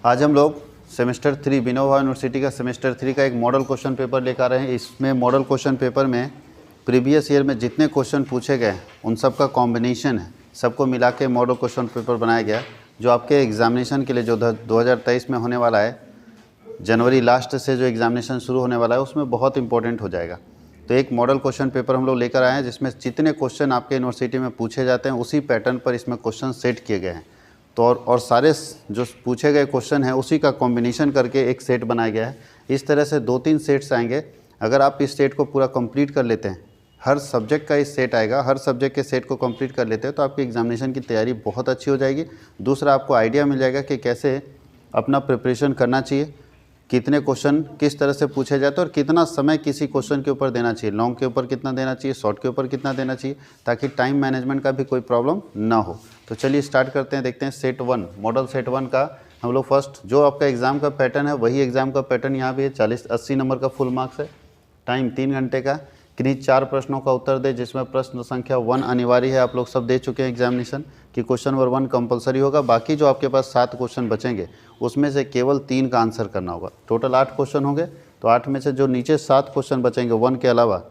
आज हम लोग सेमेस्टर 3 विनोबा यूनिवर्सिटी का सेमेस्टर 3 का एक मॉडल क्वेश्चन पेपर लेकर आ रहे हैं। इसमें मॉडल क्वेश्चन पेपर में प्रीवियस ईयर में जितने क्वेश्चन पूछे गए उन सब का कॉम्बिनेशन है, सबको मिला के मॉडल क्वेश्चन पेपर बनाया गया जो आपके एग्जामिनेशन के लिए जो 2023 में होने वाला है, जनवरी लास्ट से जो एग्जामिनेशन शुरू होने वाला है उसमें बहुत इंपॉर्टेंट हो जाएगा। तो एक मॉडल क्वेश्चन पेपर हम लोग लेकर आए हैं जिसमें जितने क्वेश्चन आपके यूनिवर्सिटी में पूछे जाते हैं उसी पैटर्न पर इसमें क्वेश्चन सेट किए गए हैं। तो और सारे जो पूछे गए क्वेश्चन हैं उसी का कॉम्बिनेशन करके एक सेट बनाया गया है। इस तरह से 2-3 सेट्स आएंगे। अगर आप इस सेट को पूरा कंप्लीट कर लेते हैं, हर सब्जेक्ट का इस सेट आएगा, हर सब्जेक्ट के सेट को कंप्लीट कर लेते हैं तो आपकी एग्जामिनेशन की तैयारी बहुत अच्छी हो जाएगी। दूसरा, आपको आइडिया मिल जाएगा कि कैसे अपना प्रिपरेशन करना चाहिए, कितने क्वेश्चन किस तरह से पूछे जाते हैं और कितना समय किसी क्वेश्चन के ऊपर देना चाहिए, लॉन्ग के ऊपर कितना देना चाहिए, शॉर्ट के ऊपर कितना देना चाहिए, ताकि टाइम मैनेजमेंट का भी कोई प्रॉब्लम ना हो। तो चलिए स्टार्ट करते हैं। देखते हैं सेट 1, मॉडल सेट 1 का हम लोग फर्स्ट जो आपका एग्ज़ाम का पैटर्न है वही एग्ज़ाम का पैटर्न यहाँ भी है। 40-80 नंबर का फुल मार्क्स है। टाइम 3 घंटे का। किन्हीं 4 प्रश्नों का उत्तर दे जिसमें प्रश्न संख्या 1 अनिवार्य है। आप लोग सब दे चुके हैं एग्जामिनेशन कि क्वेश्चन नंबर 1 कंपलसरी होगा। बाकी जो आपके पास 7 क्वेश्चन बचेंगे उसमें से केवल 3 का आंसर करना होगा। टोटल 8 क्वेश्चन होंगे तो 8 में से जो नीचे 7 क्वेश्चन बचेंगे 1 के अलावा,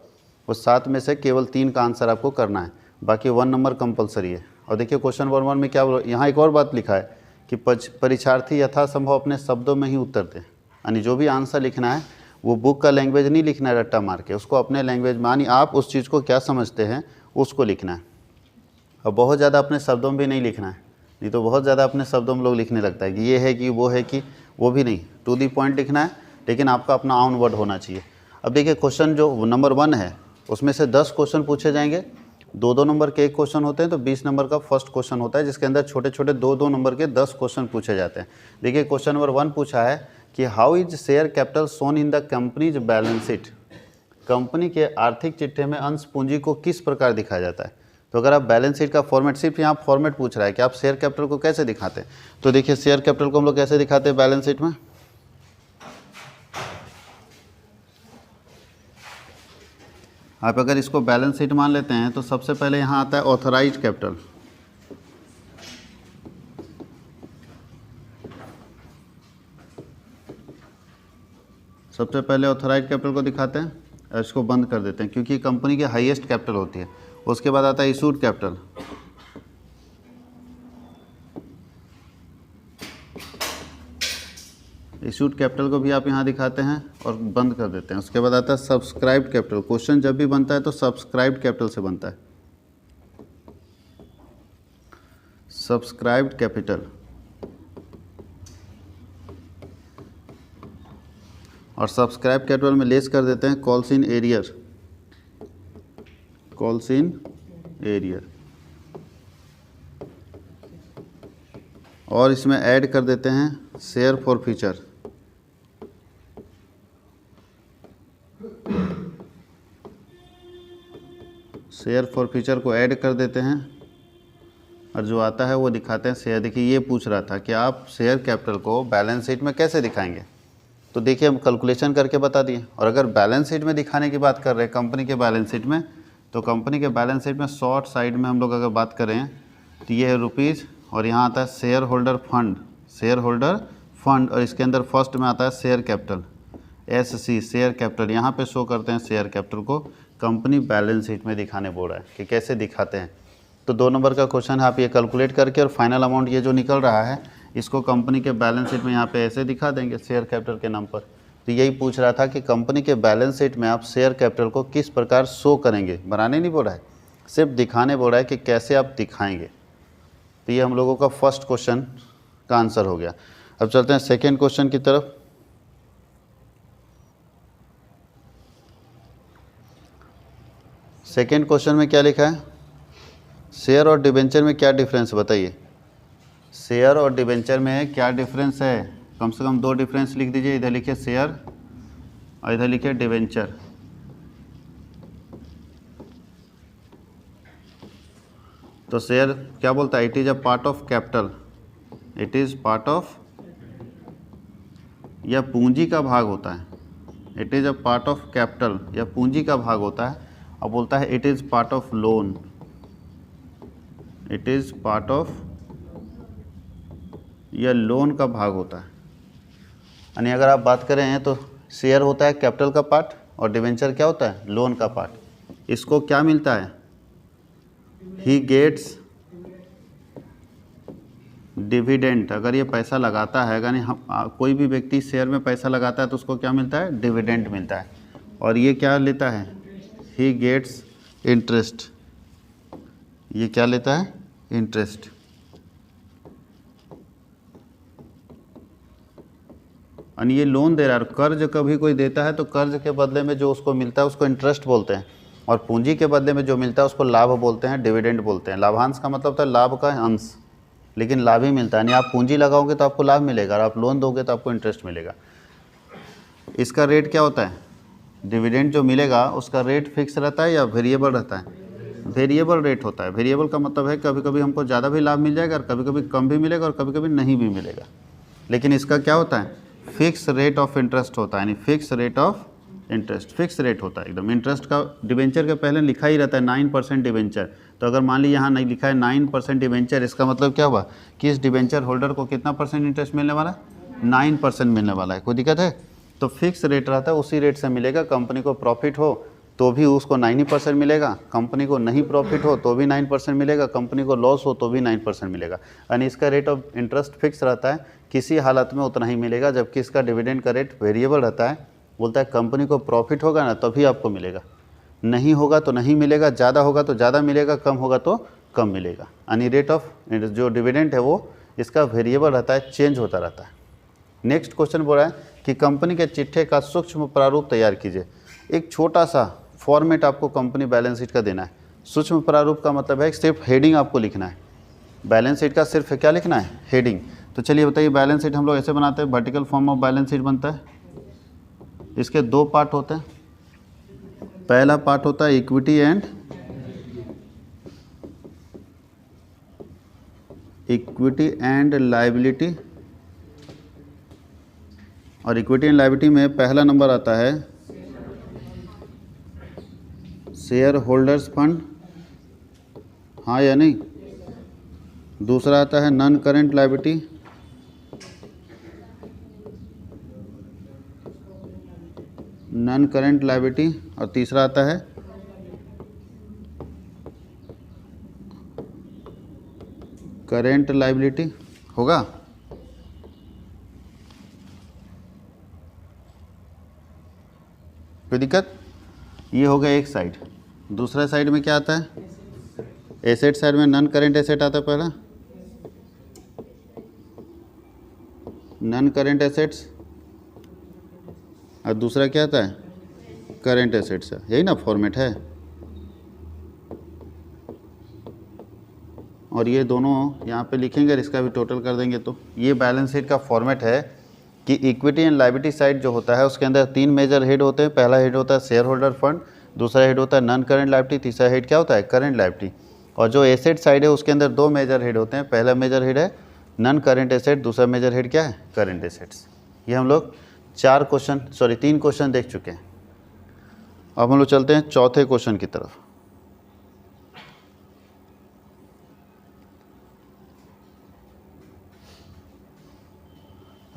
उस 7 में से केवल 3 का आंसर आपको करना है। बाकी 1 नंबर कंपलसरी है। और देखिए क्वेश्चन नंबर 1 में क्या यहाँ एक और बात लिखा है कि परीक्षार्थी यथासंभव अपने शब्दों में ही उत्तर दें। यानी जो भी आंसर लिखना है वो बुक का लैंग्वेज नहीं लिखना है रट्टा मार के, उसको अपने लैंग्वेज में, यानी आप उस चीज़ को क्या समझते हैं उसको लिखना है। और बहुत ज़्यादा अपने शब्दों में भी नहीं लिखना है, नहीं तो बहुत ज़्यादा अपने शब्दों में लोग लिखने लगता है कि ये है कि वो है कि वो भी नहीं। टू दी पॉइंट लिखना है, लेकिन आपका अपना ऑन वर्ड होना चाहिए। अब देखिए क्वेश्चन जो नंबर 1 है उसमें से 10 क्वेश्चन पूछे जाएंगे। 2-2 नंबर के 1 क्वेश्चन होते हैं तो 20 नंबर का फर्स्ट क्वेश्चन होता है जिसके अंदर छोटे छोटे 2-2 नंबर के 10 क्वेश्चन पूछे जाते हैं। देखिए क्वेश्चन नंबर 1 पूछा है कि how is share capital shown in the company's balance sheet. Company के आर्थिक चिट्ठे में अंश पूंजी को किस प्रकार दिखाया जाता है। तो अगर आप बैलेंस शीट का फॉर्मेट, सिर्फ यहाँ फॉर्मेट पूछ रहा है कि आप शेयर कैपिटल को कैसे दिखाते हैं, तो देखिए शेयर कैपिटल को हम लोग कैसे दिखाते हैं बैलेंस शीट में। आप अगर इसको बैलेंस शीट मान लेते हैं तो सबसे पहले यहाँ आता है ऑथराइज कैपिटल। सबसे पहले ऑथराइज कैपिटल को दिखाते हैं और इसको बंद कर देते हैं क्योंकि कंपनी की हाईएस्ट कैपिटल होती है। उसके बाद आता है इशूड कैपिटल। इशूड कैपिटल को भी आप यहाँ दिखाते हैं और बंद कर देते हैं। उसके बाद आता है सब्सक्राइब्ड कैपिटल। क्वेश्चन जब भी बनता है तो सब्सक्राइब्ड कैपिटल से बनता है, सब्सक्राइब्ड कैपिटल। और सब्सक्राइब कैपिटल में लेस कर देते हैं calls in arrear, calls in arrear. और इसमें ऐड कर देते हैं share for future. Share for future को ऐड कर देते हैं और जो आता है वो दिखाते हैं शेयर। देखिए ये पूछ रहा था कि आप शेयर कैपिटल को बैलेंस शीट में कैसे दिखाएंगे, तो देखिए हम कैलकुलेशन करके बता दिए। और अगर बैलेंस शीट में दिखाने की बात कर रहे हैं कंपनी के बैलेंस शीट में, तो कंपनी के बैलेंस शीट में शॉर्ट साइड में हम लोग अगर बात करें तो ये है रुपीज़ और यहाँ आता है share holder fund, share holder fund. और इसके अंदर फर्स्ट में आता है share capital, SC share capital. यहाँ पे शो करते हैं शेयर कैपिटल को कंपनी बैलेंस शीट में दिखाने बोल रहा है कि कैसे दिखाते हैं। तो 2 नंबर का क्वेश्चन है, आप ये कैलकुलेट करके और फाइनल अमाउंट ये जो निकल रहा है इसको कंपनी के बैलेंस शीट में यहाँ पे ऐसे दिखा देंगे शेयर कैपिटल के नाम पर। तो यही पूछ रहा था कि कंपनी के बैलेंस शीट में आप शेयर कैपिटल को किस प्रकार शो करेंगे, बनाने नहीं बोल रहा है, सिर्फ दिखाने बोल रहा है कि कैसे आप दिखाएंगे। तो ये हम लोगों का फर्स्ट क्वेश्चन का आंसर हो गया। अब चलते हैं सेकेंड क्वेश्चन की तरफ। सेकेंड क्वेश्चन में क्या लिखा है, शेयर और डिबेंचर में क्या डिफरेंस बताइए। शेयर और डिबेंचर में क्या डिफरेंस है, कम से कम 2 डिफरेंस लिख दीजिए। इधर लिखिए शेयर और इधर लिखिए डिबेंचर। तो शेयर क्या बोलता है, it is a part of capital, it is part of, या पूंजी का भाग होता है। It is a part of capital या पूंजी का भाग होता है। अब बोलता है it is part of loan, it is part of, या लोन का भाग होता है। यानी अगर आप बात करें तो शेयर होता है कैपिटल का पार्ट और डिवेंचर क्या होता है, लोन का पार्ट। इसको क्या मिलता है, ही गेट्स डिविडेंड। अगर ये पैसा लगाता है, यानी हम कोई भी व्यक्ति शेयर में पैसा लगाता है तो उसको क्या मिलता है, डिविडेंड मिलता है। और ये क्या लेता है, ही गेट्स इंटरेस्ट। ये क्या लेता है, इंटरेस्ट। और ये लोन दे रहा है। कर्ज कभी कोई देता है तो कर्ज के बदले में जो उसको मिलता है उसको इंटरेस्ट बोलते हैं, और पूंजी के बदले में जो मिलता है उसको लाभ बोलते हैं, डिविडेंड बोलते हैं। लाभांश का मतलब होता है लाभ का अंश, लेकिन लाभ ही मिलता है। यानी आप पूंजी लगाओगे तो आपको लाभ मिलेगा और आप लोन दोगे तो आपको इंटरेस्ट मिलेगा। इसका रेट क्या होता है, डिविडेंड जो मिलेगा उसका रेट फिक्स रहता है या वेरिएबल रहता है, वेरिएबल रेट होता है। वेरिएबल का मतलब है कभी कभी हमको ज़्यादा भी लाभ मिल जाएगा और कभी कभी कम भी मिलेगा और कभी कभी नहीं भी मिलेगा। लेकिन इसका क्या होता है, फिक्स रेट ऑफ इंटरेस्ट होता है, यानी fix rate of interest, fix rate होता है एकदम। इंटरेस्ट का डिवेंचर के पहले लिखा ही रहता है 9% डिवेंचर। तो अगर मान ली यहाँ नहीं लिखा है 9% डिवेंचर, इसका मतलब क्या हुआ कि इस डिवेंचर होल्डर को कितना परसेंट इंटरेस्ट मिलने वाला है, 9% मिलने वाला है। कोई दिक्कत है? तो फिक्स रेट रहता है, उसी रेट से मिलेगा। कंपनी को प्रॉफिट हो तो भी उसको 9% मिलेगा, कंपनी को नहीं प्रॉफिट हो तो भी 9% मिलेगा, कंपनी को लॉस हो तो भी 9% मिलेगा। यानी इसका रेट ऑफ इंटरेस्ट फिक्स रहता है, किसी हालत में उतना ही मिलेगा। जबकि इसका डिविडेंड का रेट वेरिएबल रहता है, बोलता है कंपनी को प्रॉफिट होगा ना तभी आपको मिलेगा, नहीं होगा तो नहीं मिलेगा, ज़्यादा होगा तो ज़्यादा मिलेगा, कम होगा तो कम मिलेगा। यानी रेट ऑफ जो डिविडेंड है वो इसका वेरिएबल रहता है, चेंज होता रहता है। नेक्स्ट क्वेश्चन बोल रहा है कि कंपनी के चिट्ठे का सूक्ष्म प्रारूप तैयार कीजिए। एक छोटा सा फॉर्मेट आपको कंपनी बैलेंस शीट का देना है। सूक्ष्म प्रारूप का मतलब है सिर्फ हेडिंग आपको लिखना है, बैलेंस शीट का सिर्फ क्या लिखना है, हेडिंग। तो चलिए बताइए, बैलेंस शीट हम लोग ऐसे बनाते हैं, vertical form of balance sheet बनता है। इसके दो पार्ट होते हैं। पहला पार्ट होता है इक्विटी एंड लायबिलिटी, और इक्विटी एंड लायबिलिटी में पहला नंबर आता है शेयर होल्डर्स फंड, हाँ या नहीं। दूसरा आता है non current liability, non current liability, और तीसरा आता है करेंट लायबिलिटी। होगा? कोई दिक्कत? ये हो गया एक साइड। दूसरा साइड में क्या आता है, एसेट साइड में नॉन करेंट एसेट आता है। पहला नॉन करेंट एसेट्स और दूसरा क्या आता है, करेंट एसेट्स। यही ना फॉर्मेट है। और ये दोनों यहाँ पे लिखेंगे और इसका भी टोटल कर देंगे। तो ये बैलेंस शीट का फॉर्मेट है कि इक्विटी एंड लायबिलिटी साइड जो होता है उसके अंदर तीन मेजर हेड होते हैं। पहला हेड होता है शेयर होल्डर फंड, दूसरा हेड होता है नॉन करेंट लायबिलिटी, तीसरा हेड क्या होता है, करेंट लायबिलिटी। और जो एसेट साइड है उसके अंदर दो मेजर हेड होते हैं। पहला मेजर हेड है नॉन करेंट एसेट, दूसरा मेजर हेड क्या है, करेंट एसेट्स। ये हम लोग तीन क्वेश्चन देख चुके हैं। अब हम लोग चलते हैं चौथे क्वेश्चन की तरफ।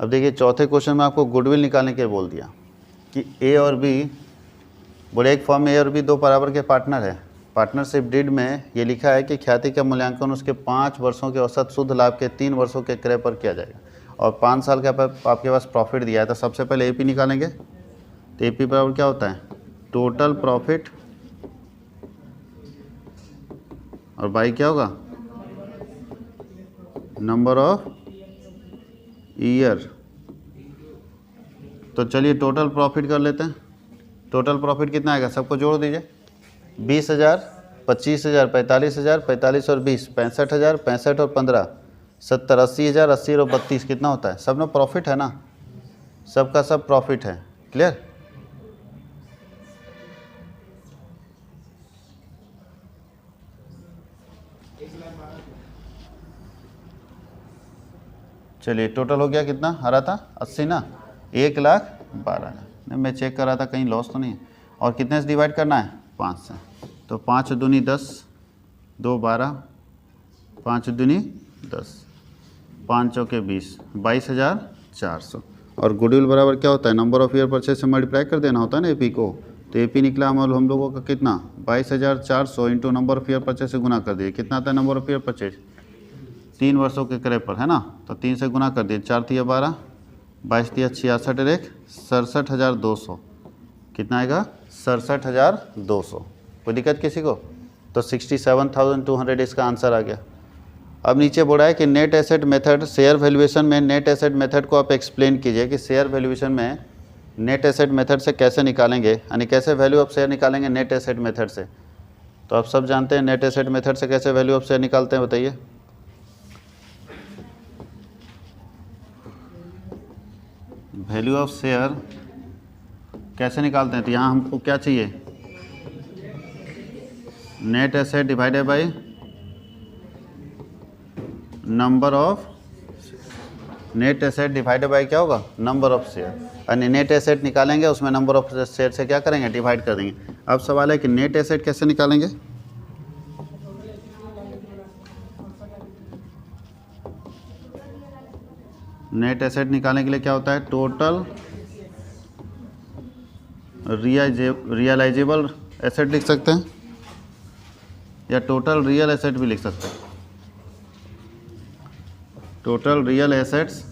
अब देखिए चौथे क्वेश्चन में आपको गुडविल निकालने के लिए बोल दिया कि ए और बी, बोले एक फर्म में ए और बी दो बराबर के पार्टनर है। पार्टनरशिप डीड में ये लिखा है कि ख्याति का मूल्यांकन उसके 5 वर्षों के औसत शुद्ध लाभ के 3 वर्षों के क्रय पर किया जाएगा और 5 साल का आपके पास प्रॉफिट दिया है। तो सबसे पहले एपी निकालेंगे। तो एपी बराबर क्या होता है, टोटल प्रॉफिट, और बाई क्या होगा, नंबर ऑफ ईयर। तो चलिए टोटल प्रॉफिट कर लेते हैं। टोटल प्रॉफिट कितना आएगा, सबको जोड़ दीजिए। 20,000, 25,000, 45,000, 45 और 20, 65,000, 65 और 15, 70, 80,000, 80 और 32 कितना होता है, सब ना प्रॉफिट है ना, सबका सब प्रॉफिट है। क्लियर? चलिए टोटल हो गया कितना आ रहा था, 80 ना, 1,12,000। नहीं मैं चेक कर रहा था कहीं लॉस तो नहीं है। और कितने से डिवाइड करना है, 5 से। तो 5 दूनी 10, 2 12, 5 दूनी 10, 5 चौके 20, 22,400। और गुडविल बराबर क्या होता है, नंबर ऑफ ईयर परचेज से मल्टीप्लाई कर देना होता है ना एपी को। तो एपी निकला हम लोगों का कितना, 22,400 into number of year purchase से गुना कर दिए, कितना आता है नंबर ऑफ ईयर परचेज, 3 वर्षों के क्रय पर, है ना। तो 3 से गुना कर दिए, 4 तिया 12, 22 तिया 66 और 1 67,200, कितना आएगा 67,200। कोई दिक्कत किसी को? तो 67,200 इसका आंसर आ गया। अब नीचे बोला है कि net asset method share valuation में नेट एसेट मेथड को आप एक्सप्लेन कीजिए कि शेयर वैल्यूएशन में नेट एसेट मेथड से कैसे निकालेंगे, यानी कैसे वैल्यू ऑफ शेयर निकालेंगे नेट एसेट मेथड से। तो आप सब जानते हैं नेट एसेट मेथड से कैसे वैल्यू ऑफ शेयर निकालते हैं, बताइए। वैल्यू ऑफ शेयर कैसे निकालते हैं? तो यहाँ हमको क्या चाहिए, net asset divided by number of, net asset divided by क्या होगा, नंबर ऑफ शेयर। यानी नेट एसेट निकालेंगे, उसमें नंबर ऑफ शेयर से क्या करेंगे, डिवाइड कर देंगे। अब सवाल है कि नेट एसेट कैसे निकालेंगे। नेट एसेट निकालने के लिए क्या होता है, टोटल रियलाइजेबल एसेट लिख सकते हैं या टोटल रियल एसेट भी लिख सकते हैं। Total real assets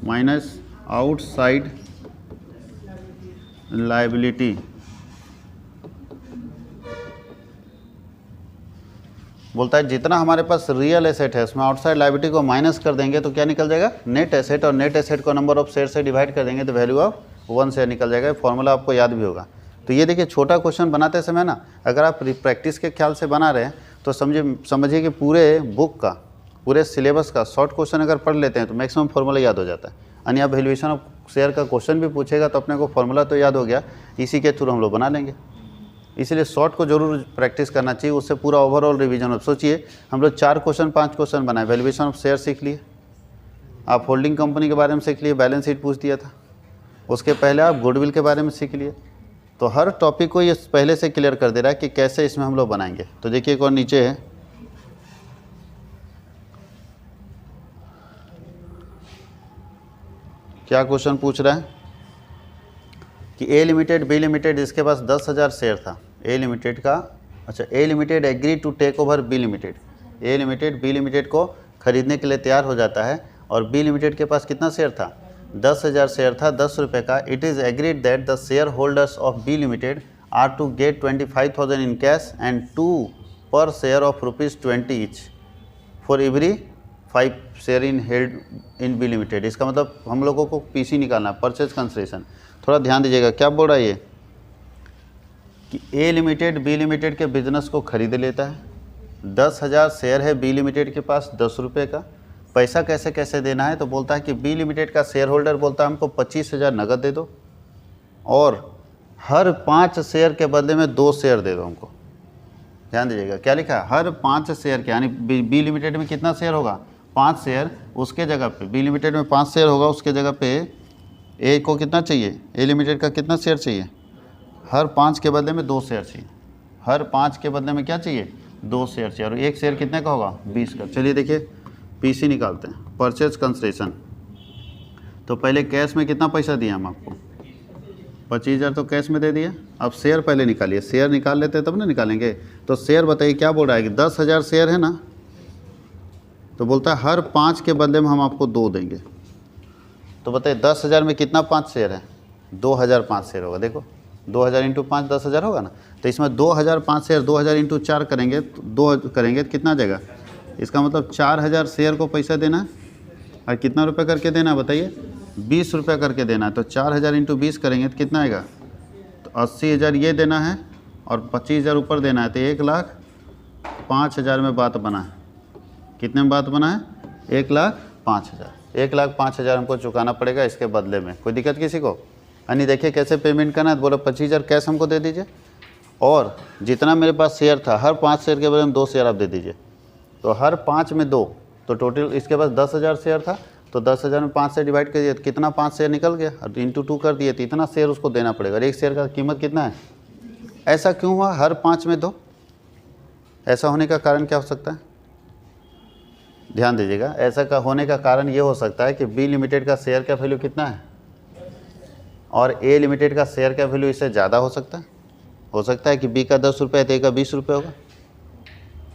minus outside liability. बोलता है जितना हमारे पास रियल एसेट है उसमें आउटसाइड लायबिलिटी को माइनस कर देंगे तो क्या निकल जाएगा, नेट एसेट। और नेट एसेट को नंबर ऑफ शेयर से डिवाइड कर देंगे तो वैल्यू ऑफ 1 शेयर निकल जाएगा। फॉर्मूला आपको याद भी होगा। तो ये देखिए छोटा क्वेश्चन बनाते समय ना, अगर आप प्रैक्टिस के ख्याल से बना रहे हैं तो समझिए कि पूरे बुक का, पूरे सिलेबस का शॉर्ट क्वेश्चन अगर पढ़ लेते हैं तो मैक्सिमम फॉर्मूला याद हो जाता है। यानी आप वैल्यूएशन ऑफ शेयर का क्वेश्चन भी पूछेगा तो अपने को फॉर्मूला तो याद हो गया, इसी के थ्रू हम लोग बना लेंगे। इसलिए शॉर्ट को जरूर प्रैक्टिस करना चाहिए, उससे पूरा ओवरऑल रिवीजन हो। सोचिए हम लोग 4 क्वेश्चन 5 क्वेश्चन बनाए, वैल्यूएशन ऑफ शेयर सीख लिए, आप होल्डिंग कंपनी के बारे में सीख लिए, बैलेंस शीट पूछ दिया था, उसके पहले आप गुडविल के बारे में सीख लिए। तो हर टॉपिक को ये पहले से क्लियर कर दे रहा है कि कैसे इसमें हम लोग बनाएंगे। तो देखिए एक और नीचे है, क्या क्वेश्चन पूछ रहा है कि ए लिमिटेड बी लिमिटेड, इसके पास 10,000 शेयर था ए लिमिटेड का। अच्छा, A limited agree to take over B limited. A limited B limited को खरीदने के लिए तैयार हो जाता है और बी लिमिटेड के पास कितना शेयर था, 10,000 शेयर था 10 रुपये का। It is agreed that the shareholders of B limited are to get 25,000 in cash and 2 per share of ₹20 each for every 5 share in held in B limited. इसका मतलब हम लोगों को पीसी निकालना है, परचेज कंसिडरेशन। थोड़ा ध्यान दीजिएगा क्या बोल रहा है ये कि ए लिमिटेड बी लिमिटेड के बिजनेस को खरीद लेता है, 10,000 शेयर है बी लिमिटेड के पास 10 रुपये का। पैसा कैसे कैसे देना है, तो बोलता है कि बी लिमिटेड का शेयर होल्डर बोलता है हमको 25,000 नगद दे दो और हर 5 शेयर के बदले में 2 शेयर दे दो हमको। ध्यान दीजिएगा क्या लिखा है, हर 5 शेयर के, यानी बी लिमिटेड में कितना शेयर होगा, 5 शेयर, उसके जगह पे बी लिमिटेड में 5 शेयर होगा, उसके जगह पे ए को कितना चाहिए, ए लिमिटेड का कितना शेयर चाहिए, हर 5 के बदले में 2 शेयर चाहिए। हर 5 के बदले में क्या चाहिए, 2 शेयर चाहिए। और 1 शेयर कितने का होगा, 20 का। चलिए देखिए पीसी निकालते हैं, परचेज कंसिडरेशन। तो पहले कैश में कितना पैसा दिया हम आपको, 25,000 तो कैश में दे दिए। अब शेयर पहले निकालिए, शेयर निकाल लेते हैं तब ना निकालेंगे। तो शेयर बताइए क्या बोल रहा है कि 10,000 शेयर है ना, तो बोलता है हर 5 के बदले में हम आपको 2 देंगे। तो बताइए 10,000 में कितना 5 शेयर है, 2,005 शेयर होगा। देखो 2,000 इंटू 5 10,000 होगा ना, तो इसमें 2,005 शेयर, 2,000 इंटू 4 करेंगे, 2 करेंगे तो कितना जाएगा, इसका मतलब 4,000 शेयर को पैसा देना है। और कितना रुपये करके देना है बताइए, 20 रुपये करके देना है। तो 4,000 इंटू 20 करेंगे तो कितना आएगा, तो 80,000 ये देना है और 25,000 ऊपर देना है। तो 1,05,000 में बात बना है। कितने में बात बना है, 1,05,000। 1,05,000 हमको चुकाना पड़ेगा इसके बदले में। कोई दिक्कत किसी को? यानी देखिए कैसे पेमेंट करना है, तो बोलो 25,000 कैश हमको दे दीजिए और जितना मेरे पास शेयर था हर 5 शेयर के बदले में 2 शेयर आप दे दीजिए। तो हर 5 में 2, तो टोटल इसके पास 10,000 शेयर था, तो 10,000 में 5 से डिवाइड कर दिया तो कितना 5 शेयर निकल गया, और इंटू 2 कर दिए तो इतना शेयर उसको देना पड़ेगा। और 1 शेयर का कीमत कितना है। ऐसा क्यों हुआ, हर 5 में 2? ऐसा होने का कारण क्या हो सकता है, ध्यान दीजिएगा, ऐसा का होने का कारण ये हो सकता है कि बी लिमिटेड का शेयर का वैल्यू कितना है और ए लिमिटेड का शेयर का वैल्यू इससे ज़्यादा हो सकता है कि बी का 10 रुपये है तो ए का 20 रुपये होगा।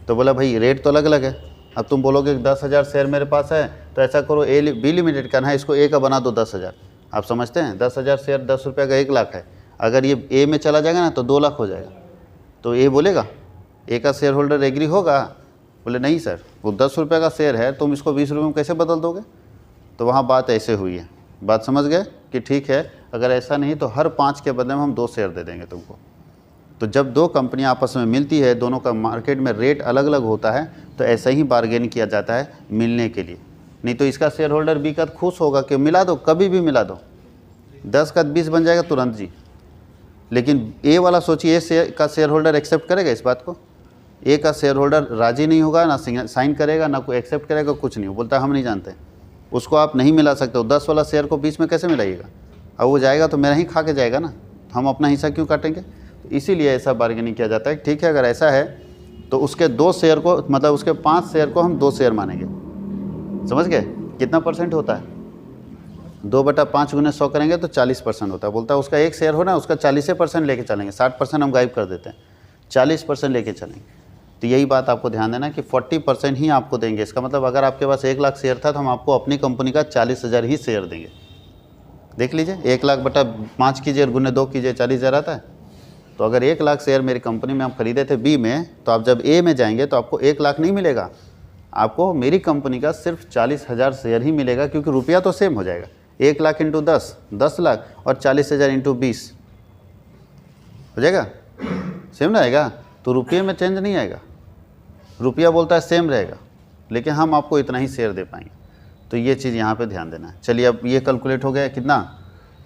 तो बोला भाई रेट तो अलग अलग है। अब तुम बोलोगे 10,000 शेयर मेरे पास है तो ऐसा करो बी लिमिटेड का ना है, इसको ए का बना दो 10,000। आप समझते हैं 10,000 शेयर 10 रुपये का 1 लाख है, अगर ये ए में चला जाएगा ना तो 2 लाख हो जाएगा। तो ए बोलेगा, ए का शेयर होल्डर एग्री होगा? बोले नहीं सर, वो 10 रुपये का शेयर है, तुम इसको 20 रुपये में कैसे बदल दोगे? तो वहाँ बात ऐसे हुई है। बात समझ गए कि ठीक है, अगर ऐसा नहीं तो हर 5 के बदले में हम 2 शेयर दे देंगे तुमको। तो जब 2 कंपनियां आपस में मिलती है, दोनों का मार्केट में रेट अलग अलग होता है, तो ऐसा ही बार्गेन किया जाता है मिलने के लिए। नहीं तो इसका शेयर होल्डर बी का खुश होगा कि मिला दो, कभी भी मिला दो, 10 का 20 बन जाएगा तुरंत जी। लेकिन ए वाला सोचिए, ए का शेयर होल्डर एक्सेप्ट करेगा इस बात को? ए का शेयर होल्डर राजी नहीं होगा, ना साइन करेगा, ना कोई एक्सेप्ट करेगा, कुछ नहीं। बोलता है हम नहीं जानते, उसको आप नहीं मिला सकते हो। 10 वाला शेयर को 20 में कैसे मिलाइएगा? अब वो जाएगा तो मेरा ही खा के जाएगा ना, हम अपना हिस्सा क्यों काटेंगे? इसीलिए ऐसा बार्गेनिंग किया जाता है। ठीक है, अगर ऐसा है तो उसके 2 शेयर को, मतलब उसके 5 शेयर को हम 2 शेयर मानेंगे। समझ गए? कितना परसेंट होता है? 2/5 × 100 करेंगे तो 40% होता है। बोलता है उसका 1 शेयर हो ना, उसका 40% लेके चलेंगे, 60% हम गायब कर देते हैं, 40% लेके चलेंगे। तो यही बात आपको ध्यान देना कि 40% ही आपको देंगे। इसका मतलब अगर आपके पास 1 लाख शेयर था तो हम आपको अपनी कंपनी का 40,000 ही शेयर देंगे। देख लीजिए, 1 लाख/5 कीजिए और × 2 कीजिए, 40,000 आता है। तो अगर 1 लाख शेयर मेरी कंपनी में आप खरीदे थे बी में, तो आप जब ए में जाएंगे तो आपको 1 लाख नहीं मिलेगा, आपको मेरी कंपनी का सिर्फ 40,000 शेयर ही मिलेगा, क्योंकि रुपया तो सेम हो जाएगा। 1 लाख × 10, 10 लाख, और 40,000 × 20 हो जाएगा, सेम ना आएगा। तो रुपये में चेंज नहीं आएगा, रुपया बोलता है सेम रहेगा, लेकिन हम आपको इतना ही शेयर दे पाएंगे। तो ये चीज़ यहाँ पे ध्यान देना है। चलिए, अब ये कैलकुलेट हो गया कितना,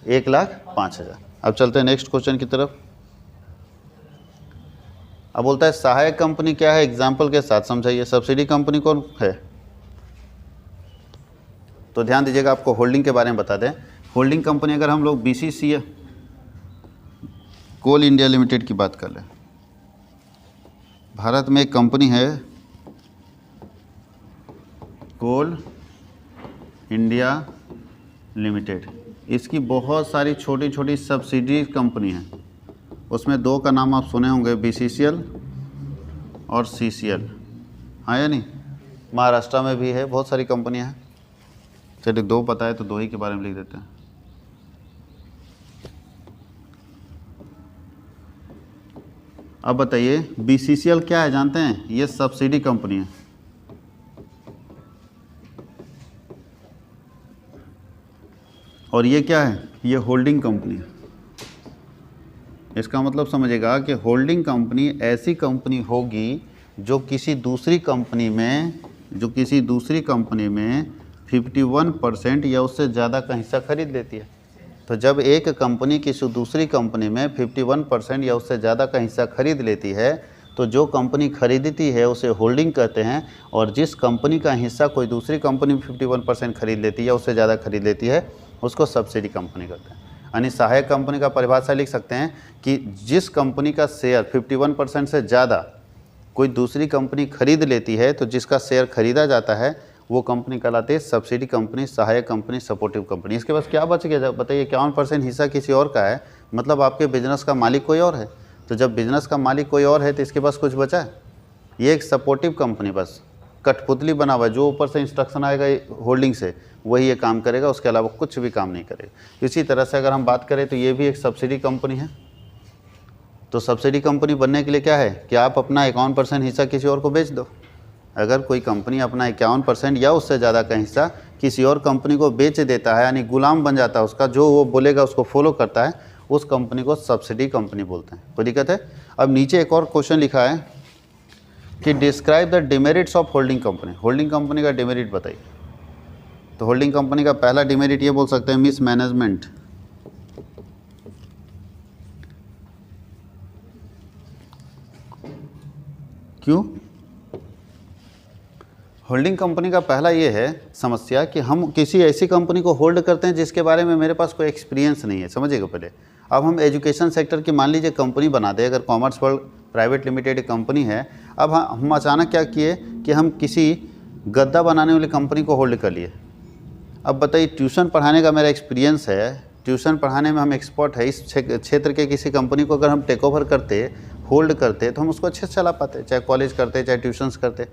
1,05,000। अब चलते हैं नेक्स्ट क्वेश्चन की तरफ। अब बोलता है सहायक कंपनी क्या है, एग्जाम्पल के साथ समझाइए। सब्सिडी कंपनी कौन है? तो ध्यान दीजिएगा, आपको होल्डिंग के बारे में बता दें। होल्डिंग कंपनी अगर हम लोग BCCL कोल इंडिया लिमिटेड की बात कर लें, भारत में एक कंपनी है कोल इंडिया लिमिटेड। इसकी बहुत सारी छोटी छोटी सब्सिडी कंपनी हैं, उसमें 2 का नाम आप सुने होंगे, BCCL और CCL, हाँ या नहीं? महाराष्ट्र में भी है, बहुत सारी कंपनियां हैं। चलिए 2 पता है तो 2 ही के बारे में लिख देते हैं। अब बताइए, BCCL क्या है जानते हैं? ये सब्सिडी कंपनी है। और ये क्या है? ये होल्डिंग कंपनी है। इसका मतलब समझेगा कि होल्डिंग कंपनी ऐसी कंपनी होगी जो किसी दूसरी कंपनी में 51% या उससे ज़्यादा का हिस्सा खरीद लेती है। तो जब एक कंपनी किसी दूसरी कंपनी में 51% या उससे ज़्यादा का हिस्सा खरीद लेती है, तो जो कंपनी खरीदती है उसे होल्डिंग कहते हैं, और जिस कंपनी का हिस्सा कोई दूसरी कंपनी में 51% खरीद लेती है या उससे ज़्यादा खरीद लेती है, उसको सब्सिडी कंपनी कहते हैं। यानी सहायक कंपनी का परिभाषा लिख सकते हैं कि जिस कंपनी का शेयर 51% से ज़्यादा कोई दूसरी कंपनी खरीद लेती है, तो जिसका शेयर खरीदा जाता है वो कंपनी कहलाती है सब्सिडी कंपनी, सहायक कंपनी, सपोर्टिव कंपनी। इसके पास क्या बच गया? बताइए, 51% हिस्सा किसी और का है, मतलब आपके बिजनेस का मालिक कोई और है। तो जब बिजनेस का मालिक कोई और है तो इसके पास कुछ बचा है? ये एक सपोर्टिव कंपनी बस कठपुतली बना हुआ है, जो ऊपर से इंस्ट्रक्शन आएगा होल्डिंग से वही ये काम करेगा, उसके अलावा कुछ भी काम नहीं करेगा। इसी तरह से अगर हम बात करें तो ये भी एक सब्सिडी कंपनी है। तो सब्सिडी कंपनी बनने के लिए क्या है कि आप अपना 51% हिस्सा किसी और को बेच दो। अगर कोई कंपनी अपना 51% या उससे ज़्यादा का हिस्सा किसी और कंपनी को बेच देता है, यानी गुलाम बन जाता है उसका, जो वो बोलेगा उसको फॉलो करता है, उस कंपनी को सब्सिडी कंपनी बोलते हैं। कोई दिक्कत है? अब नीचे एक और क्वेश्चन लिखा है कि describe the demerits of holding company. Holding company का डिमेरिट बताइए। तो होल्डिंग कंपनी का पहला डिमेरिट ये बोल सकते हैं, मिस मैनेजमेंट। क्यों? होल्डिंग कंपनी का पहला ये है समस्या कि हम किसी ऐसी कंपनी को होल्ड करते हैं जिसके बारे में मेरे पास कोई एक्सपीरियंस नहीं है। समझिएगा पहले, अब हम एजुकेशन सेक्टर की मान लीजिए कंपनी बना दें, अगर commerce world private limited company है, अब हम अचानक क्या किए कि हम किसी गद्दा बनाने वाली कंपनी को होल्ड कर लिए। अब बताइए, ट्यूशन पढ़ाने का मेरा एक्सपीरियंस है, ट्यूशन पढ़ाने में हम एक्सपर्ट है, इस क्षेत्र के किसी कंपनी को अगर हम टेक ओवर करते, होल्ड करते, तो हम उसको अच्छे से चला पाते, चाहे कॉलेज करते चाहे ट्यूशन्स करते।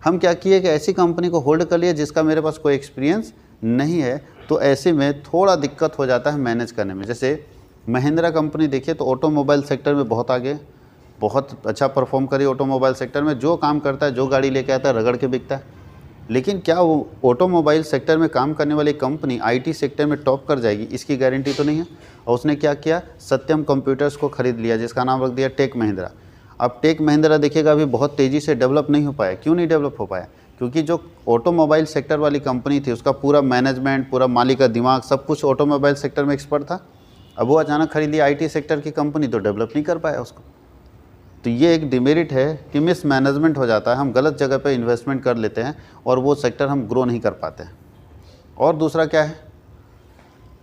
हम क्या किए कि ऐसी कंपनी को होल्ड कर लिए जिसका मेरे पास कोई एक्सपीरियंस नहीं है, तो ऐसे में थोड़ा दिक्कत हो जाता है मैनेज करने में। जैसे महिंद्रा कंपनी देखिए तो ऑटोमोबाइल सेक्टर में बहुत आगे, बहुत अच्छा परफॉर्म करी ऑटोमोबाइल सेक्टर में, जो काम करता है, जो गाड़ी लेके आता है, रगड़ के बिकता है। लेकिन क्या वो ऑटोमोबाइल सेक्टर में काम करने वाली कंपनी आईटी सेक्टर में टॉप कर जाएगी, इसकी गारंटी तो नहीं है। और उसने क्या किया, सत्यम कंप्यूटर्स को खरीद लिया, जिसका नाम रख दिया टेक महिंद्रा। अब टेक महिंद्रा देखिएगा अभी बहुत तेज़ी से डेवलप नहीं हो पाया। क्यों नहीं डेवलप हो पाया? क्योंकि जो ऑटोमोबाइल सेक्टर वाली कंपनी थी, उसका पूरा मैनेजमेंट, पूरा मालिक का दिमाग, सब कुछ ऑटोमोबाइल सेक्टर में एक्सपर्ट था। अब वो अचानक खरीद लिया आईटी सेक्टर की कंपनी, तो डेवलप नहीं कर पाया उसको। तो ये एक डिमेरिट है कि मिस मैनेजमेंट हो जाता है, हम गलत जगह पे इन्वेस्टमेंट कर लेते हैं और वो सेक्टर हम ग्रो नहीं कर पाते हैं। और दूसरा क्या है,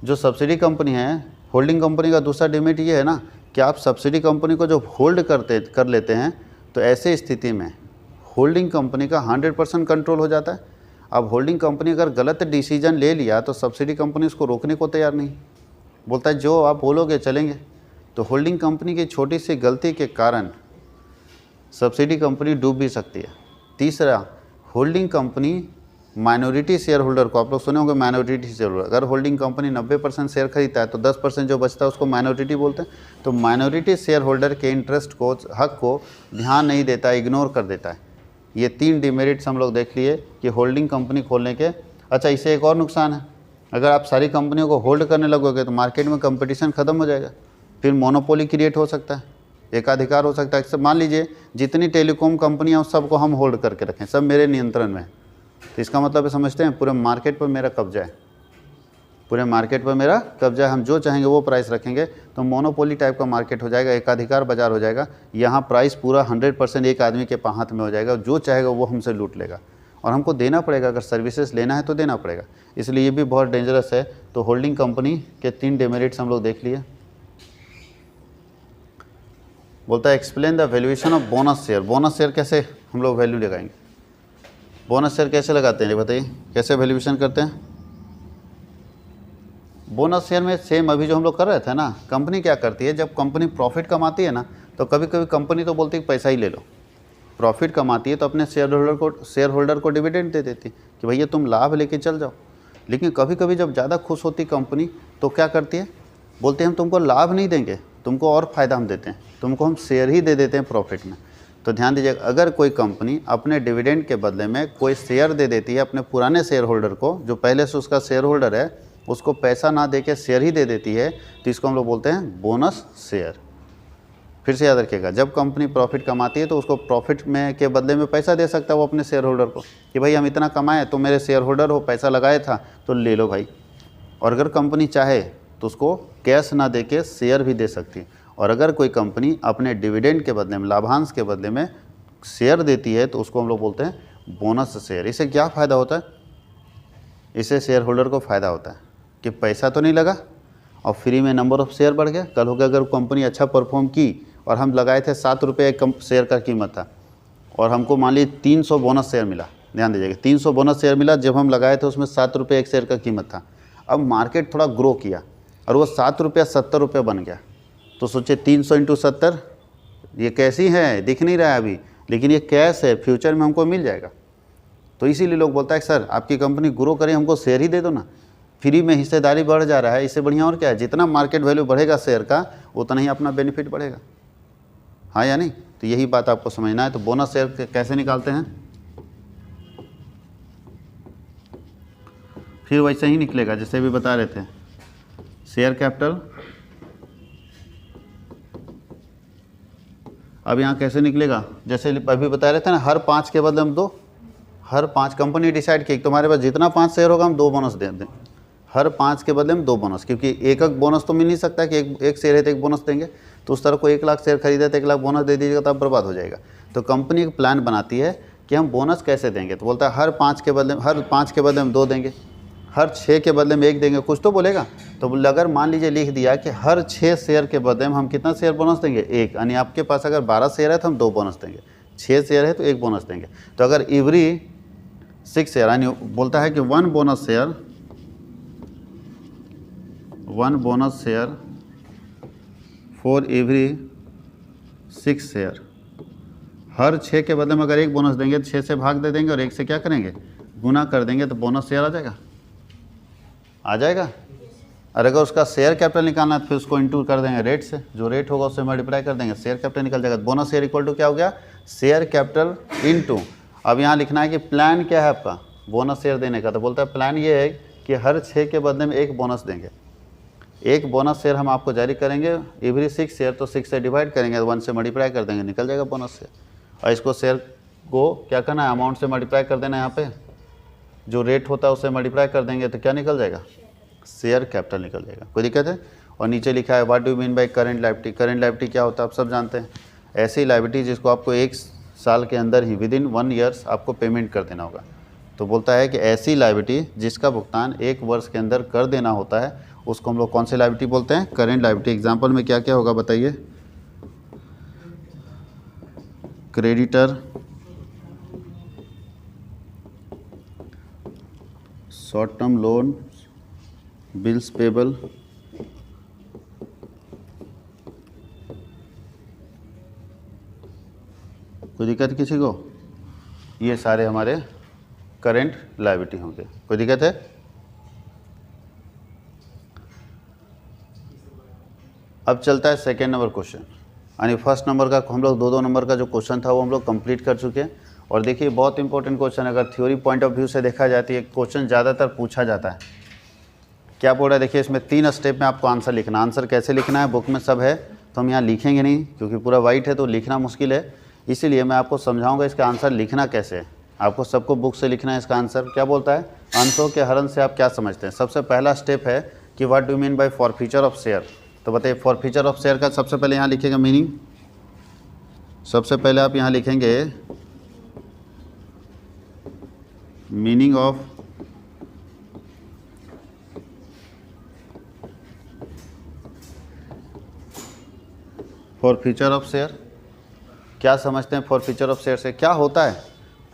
जो सब्सिडी कंपनी है, होल्डिंग कंपनी का दूसरा डिमेरिट ये है ना कि आप सब्सिडी कंपनी को जो होल्ड कर लेते हैं, तो ऐसे स्थिति में होल्डिंग कंपनी का 100% कंट्रोल हो जाता है। अब होल्डिंग कंपनी अगर गलत डिसीजन ले लिया तो सब्सिडी कंपनी उसको रोकने को तैयार नहीं, बोलता है जो आप बोलोगे चलेंगे। तो होल्डिंग कंपनी की छोटी सी गलती के कारण सब्सिडी कंपनी डूब भी सकती है। तीसरा, holding company minority share holder को, आप लोग सुने होंगे माइनॉरिटी शेयर होल्डर, अगर होल्डिंग कंपनी 90% शेयर खरीदता है तो 10% जो बचता है उसको माइनॉरिटी बोलते हैं। तो माइनॉरिटी शेयर होल्डर के इंटरेस्ट को, हक को ध्यान नहीं देता है, इग्नोर कर देता है। ये 3 डिमेरिट्स हम लोग देख लिए कि होल्डिंग कंपनी खोलने के। अच्छा, इससे एक और नुकसान है, अगर आप सारी कंपनियों को होल्ड करने लगोगे तो मार्केट में कंपटीशन ख़त्म हो जाएगा, फिर मोनोपोली क्रिएट हो सकता है, एकाधिकार हो सकता है। सब मान लीजिए जितनी टेलीकॉम कंपनियां उस सबको हम होल्ड करके रखें, सब मेरे नियंत्रण में है, तो इसका मतलब समझते हैं पूरे मार्केट पर मेरा कब्जा है, पूरे मार्केट पर मेरा कब्जा है। हम जो चाहेंगे वो प्राइस रखेंगे तो मोनोपोली टाइप का मार्केट हो जाएगा, एकाधिकार बाजार हो जाएगा। यहाँ प्राइस पूरा 100% एक आदमी के हाथ में हो जाएगा, जो चाहेगा वो हमसे लूट लेगा और हमको देना पड़ेगा, अगर सर्विसेज लेना है तो देना पड़ेगा। इसलिए ये भी बहुत डेंजरस है। तो होल्डिंग कंपनी के 3 डिमेरिट्स हम लोग देख लिए। बोलता है explain the valuation of bonus share. Bonus share कैसे हम लोग वैल्यू लगाएंगे, बोनस शेयर कैसे लगाते हैं, बताइए कैसे वैल्यूएशन करते हैं। बोनस शेयर में सेम अभी जो हम लोग कर रहे थे ना, कंपनी क्या करती है, जब कंपनी प्रॉफिट कमाती है ना, तो कभी कभी कंपनी तो बोलती है पैसा ही ले लो। प्रॉफिट कमाती है तो अपने शेयर होल्डर को डिविडेंड दे देती कि भैया तुम लाभ लेके चल जाओ। लेकिन कभी कभी जब ज़्यादा खुश होती कंपनी तो क्या करती है, बोलते हैं हम तुमको लाभ नहीं देंगे, तुमको और फ़ायदा हम देते हैं, तुमको हम शेयर ही दे देते हैं प्रॉफिट में। तो ध्यान दीजिएगा, अगर कोई कंपनी अपने डिविडेंड के बदले में कोई शेयर दे देती है अपने पुराने शेयर होल्डर को, जो पहले से उसका शेयर होल्डर है, उसको पैसा ना दे के शेयर ही दे देती है, तो इसको हम लोग बोलते हैं बोनस शेयर। फिर से याद रखिएगा, जब कंपनी प्रॉफिट कमाती है तो उसको प्रॉफिट में के बदले में पैसा दे सकता है वो अपने शेयर होल्डर को कि भाई हम इतना कमाए, तो मेरे शेयर होल्डर हो, पैसा लगाया था तो ले लो भाई। और अगर कंपनी चाहे तो उसको कैश ना दे के शेयर भी दे सकती है। और अगर कोई कंपनी अपने डिविडेंड के बदले में, लाभांश के बदले में शेयर देती है, तो उसको हम लोग बोलते हैं बोनस शेयर। इससे क्या फ़ायदा होता है, इससे शेयर होल्डर को फ़ायदा होता है कि पैसा तो नहीं लगा और फ्री में नंबर ऑफ़ शेयर बढ़ गया। कल हो गया अगर कंपनी अच्छा परफॉर्म की और हम लगाए थे 7 रुपये एक शेयर का कीमत था और हमको मान लीजिए 300 बोनस शेयर मिला, ध्यान दीजिएगा 300 बोनस शेयर मिला, जब हम लगाए थे उसमें 7 रुपये एक शेयर का कीमत था। अब मार्केट थोड़ा ग्रो किया और वो 7 रुपया 70 रुपये बन गया, तो सोचिए 300 × 70, ये कैसी है दिख नहीं रहा है अभी, लेकिन ये कैश है, फ्यूचर में हमको मिल जाएगा। तो इसीलिए लोग बोलता है सर आपकी कंपनी ग्रो करे, हमको शेयर ही दे दो ना, फ्री में हिस्सेदारी बढ़ जा रहा है, इससे बढ़िया और क्या है। जितना मार्केट वैल्यू बढ़ेगा शेयर का, उतना ही अपना बेनिफिट बढ़ेगा, हाँ या नहीं। तो यही बात आपको समझना है। तो बोनस शेयर कैसे निकालते हैं, फिर वैसे ही निकलेगा जैसे भी बता रहे थे। शेयर कैपिटल अब यहाँ कैसे निकलेगा, जैसे अभी बता रहे थे ना, हर 5 के बदले हम 2, हर 5 कंपनी डिसाइड की तुम्हारे पास जितना 5 शेयर होगा हम 2 बोनस दे दें, हर 5 के बदले में 2 बोनस, क्योंकि एक बोनस तो मिल नहीं सकता कि एक शेयर है तो 1 बोनस देंगे। तो उस तरह को 1 लाख शेयर खरीदे तो 1 लाख बोनस दे दीजिएगा, तब बर्बाद हो जाएगा। तो कंपनी एक प्लान बनाती है कि हम बोनस कैसे देंगे, तो बोलता है हर 5 के बदले में 2 देंगे, हर 6 के बदले में 1 देंगे, कुछ तो बोलेगा। तो अगर मान लीजिए लिख दिया कि हर 6 शेयर के बदले में हम कितना शेयर बोनस देंगे, 1, यानी आपके पास अगर 12 शेयर है तो हम 2 बोनस देंगे, 6 शेयर है तो 1 बोनस देंगे। तो अगर एवरी 6 शेयर, यानी बोलता है कि one bonus share for every 6 share. हर 6 के बदले में अगर एक बोनस देंगे तो 6 से भाग दे देंगे और 1 से क्या करेंगे, गुना कर देंगे, तो बोनस शेयर आ जाएगा। और अगर उसका शेयर कैपिटल निकालना है तो फिर उसको इंटू कर देंगे रेट से, जो रेट होगा उससे मल्टीप्लाई कर देंगे, शेयर कैपिटल निकल जाएगा। बोनस शेयर इक्वल टू क्या हो गया, शेयर कैपिटल इनटू। अब यहाँ लिखना है कि प्लान क्या है आपका बोनस शेयर देने का, तो बोलता है प्लान ये है कि हर 6 के बदले में एक बोनस देंगे। एक बोनस शेयर हम आपको जारी करेंगे एवरी 6 शेयर, तो 6 से डिवाइड करेंगे, 1 से मल्टीप्लाई कर देंगे, निकल जाएगा बोनस शेयर। और इसको शेयर को क्या करना है, अमाउंट से मल्टीप्लाई कर देना है, यहाँ पे जो रेट होता है उससे मल्टीप्लाई कर देंगे तो क्या निकल जाएगा, शेयर कैपिटल निकल जाएगा। कोई दिक्कत है। और नीचे लिखा है what do mean by current liability. Current liability क्या होता है आप सब जानते हैं, ऐसी लायबिलिटी जिसको आपको 1 साल के अंदर ही विदिन 1 ईयर्स आपको पेमेंट कर देना होगा। तो बोलता है कि ऐसी लायबिलिटी जिसका भुगतान 1 वर्ष के अंदर कर देना होता है उसको हम लोग कौन सी लायबिलिटी बोलते हैं, करेंट लायबिलिटी। एग्जाम्पल में क्या क्या होगा बताइए, creditor, short term loan, bills payable, कोई दिक्कत किसी को, ये सारे हमारे करेंट लायबिलिटी होंगे। कोई दिक्कत है। अब चलता है सेकेंड नंबर क्वेश्चन, यानी फर्स्ट नंबर का हम लोग 2-2 नंबर का जो क्वेश्चन था वो हम लोग कंप्लीट कर चुके हैं। और देखिए बहुत इंपॉर्टेंट क्वेश्चन, अगर थ्योरी पॉइंट ऑफ व्यू से देखा जाए तो ये क्वेश्चन ज़्यादातर पूछा जाता है। क्या बोल रहा है देखिए, इसमें 3 स्टेप में आपको आंसर लिखना। आंसर कैसे लिखना है, बुक में सब है तो हम यहाँ लिखेंगे नहीं क्योंकि पूरा वाइट है तो लिखना मुश्किल है, इसीलिए मैं आपको समझाऊंगा इसका आंसर लिखना कैसे है। आपको सबको बुक से लिखना है इसका आंसर। क्या बोलता है, अंशों के हरण से आप क्या समझते हैं। सबसे पहला स्टेप है कि what do mean by forfeiture of share. तो बताइए फॉरफीचर ऑफ शेयर का सबसे पहले यहाँ लिखेगा मीनिंग। सबसे पहले आप यहाँ लिखेंगे meaning of forfeiture of share. क्या समझते हैं फॉरफीचर ऑफ शेयर से, क्या होता है।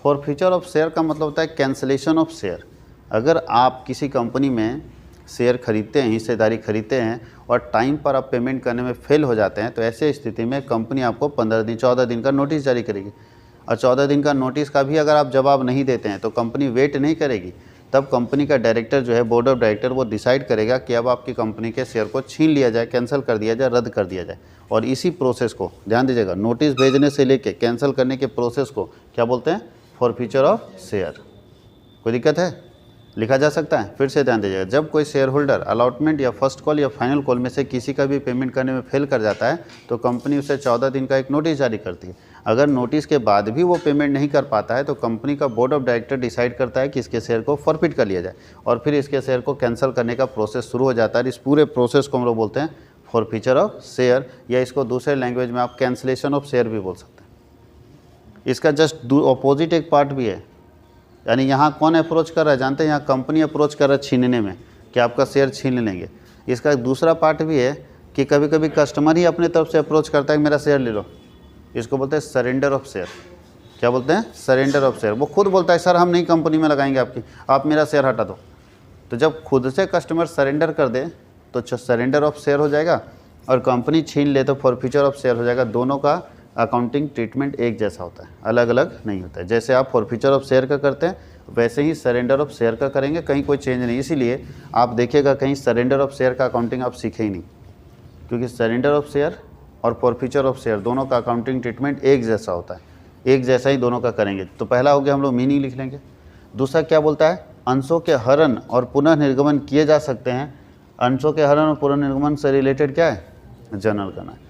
फॉरफीचर ऑफ शेयर का मतलब होता है कैंसिलेशन ऑफ शेयर। अगर आप किसी कंपनी में शेयर खरीदते हैं, हिस्सेदारी खरीदते हैं और टाइम पर आप पेमेंट करने में फेल हो जाते हैं तो ऐसे स्थिति में कंपनी आपको 15 दिन 14 दिन का नोटिस जारी करेगी। और 14 दिन का नोटिस का भी अगर आप जवाब नहीं देते हैं तो कंपनी वेट नहीं करेगी, तब कंपनी का डायरेक्टर जो है, बोर्ड ऑफ डायरेक्टर, वो डिसाइड करेगा कि अब आपकी कंपनी के शेयर को छीन लिया जाए, कैंसिल कर दिया जाए, रद्द कर दिया जाए। और इसी प्रोसेस को ध्यान दीजिएगा, नोटिस भेजने से लेके कैंसिल करने के प्रोसेस को क्या बोलते हैं, फॉरफीचर ऑफ शेयर। कोई दिक्कत है, लिखा जा सकता है। फिर से ध्यान दीजिएगा, जब कोई शेयर होल्डर अलॉटमेंट या फर्स्ट कॉल या फाइनल कॉल में से किसी का भी पेमेंट करने में फेल कर जाता है तो कंपनी उसे 14 दिन का एक नोटिस जारी करती है। अगर नोटिस के बाद भी वो पेमेंट नहीं कर पाता है तो कंपनी का बोर्ड ऑफ डायरेक्टर डिसाइड करता है कि इसके शेयर को फॉरफिट कर लिया जाए और फिर इसके शेयर को कैंसिल करने का प्रोसेस शुरू हो जाता है। इस पूरे प्रोसेस को हम लोग बोलते हैं फॉरफीचर ऑफ शेयर, या इसको दूसरे लैंग्वेज में आप कैंसिलेशन ऑफ शेयर भी बोल सकते हैं। इसका जस्ट अपोजिट एक पार्ट भी है, यानी यहाँ कौन अप्रोच कर रहा है जानते हैं, यहाँ कंपनी अप्रोच कर रहा है छीनने में कि आपका शेयर छीन लेंगे। इसका एक दूसरा पार्ट भी है कि कभी कभी कस्टमर ही अपने तरफ से अप्रोच करता है कि मेरा शेयर ले लो। इसको बोलते हैं सरेंडर ऑफ शेयर। क्या बोलते हैं, सरेंडर ऑफ शेयर। वो खुद बोलता है सर हम नहीं कंपनी में लगाएंगे आपकी, आप मेरा शेयर हटा दो। तो जब खुद से कस्टमर सरेंडर कर दे तो सरेंडर ऑफ शेयर हो जाएगा, और कंपनी छीन ले तो फॉरफीचर ऑफ शेयर हो जाएगा। दोनों का अकाउंटिंग ट्रीटमेंट एक जैसा होता है, अलग अलग नहीं होता है। जैसे आप फॉरफीचर ऑफ शेयर का करते हैं वैसे ही सरेंडर ऑफ शेयर का करेंगे, कहीं कोई चेंज नहीं। इसीलिए आप देखिएगा कहीं सरेंडर ऑफ शेयर का अकाउंटिंग आप सीखे ही नहीं, क्योंकि सरेंडर ऑफ शेयर और फॉरफीचर ऑफ शेयर दोनों का अकाउंटिंग ट्रीटमेंट एक जैसा होता है, एक जैसा ही दोनों का करेंगे। तो पहला हो गया, हम लोग मीनिंग लिख लेंगे। दूसरा क्या बोलता है, अंशों के हरण और पुनर्निर्गमन किए जा सकते हैं। अंशों के हरण और पुनर्निर्गमन से रिलेटेड क्या है, जर्नल करना है।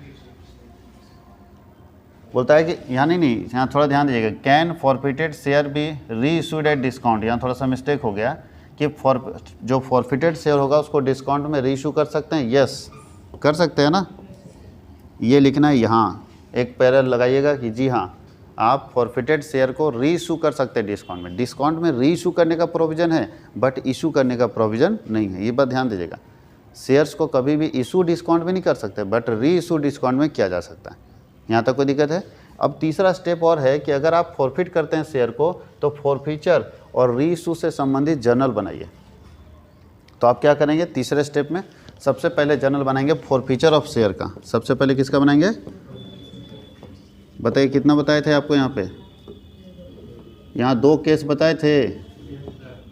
बोलता है कि यहाँ नहीं, यहाँ थोड़ा ध्यान दीजिएगा, कैन फॉरफिटेड शेयर बी री इशूड एट डिस्काउंट। यहाँ थोड़ा सा मिस्टेक हो गया कि जो फॉरफिटेड शेयर होगा उसको डिस्काउंट में री इशू कर सकते हैं। यस, कर सकते हैं ना, ये लिखना है। यहाँ एक पैरल लगाइएगा कि जी हाँ, आप फॉरफिटेड शेयर को री इशू कर सकते हैं डिस्काउंट में। डिस्काउंट में री इशू करने का प्रोविज़न है बट इशू करने का प्रोविज़न नहीं है, ये बात ध्यान दीजिएगा। शेयर्स को कभी भी इशू डिस्काउंट में नहीं कर सकते बट री इशू डिस्काउंट में किया जा सकता है। यहाँ तक कोई दिक्कत है। अब तीसरा स्टेप और है कि अगर आप फॉरफिट करते हैं शेयर को तो फॉरफीचर और री इशू से संबंधित जर्नल बनाइए। तो आप क्या करेंगे, तीसरे स्टेप में सबसे पहले जर्नल बनाएंगे फॉरफीचर ऑफ शेयर का। सबसे पहले किसका बनाएंगे, बताइए कितना बताए थे आपको यहाँ पे? यहाँ 2 केस बताए थे,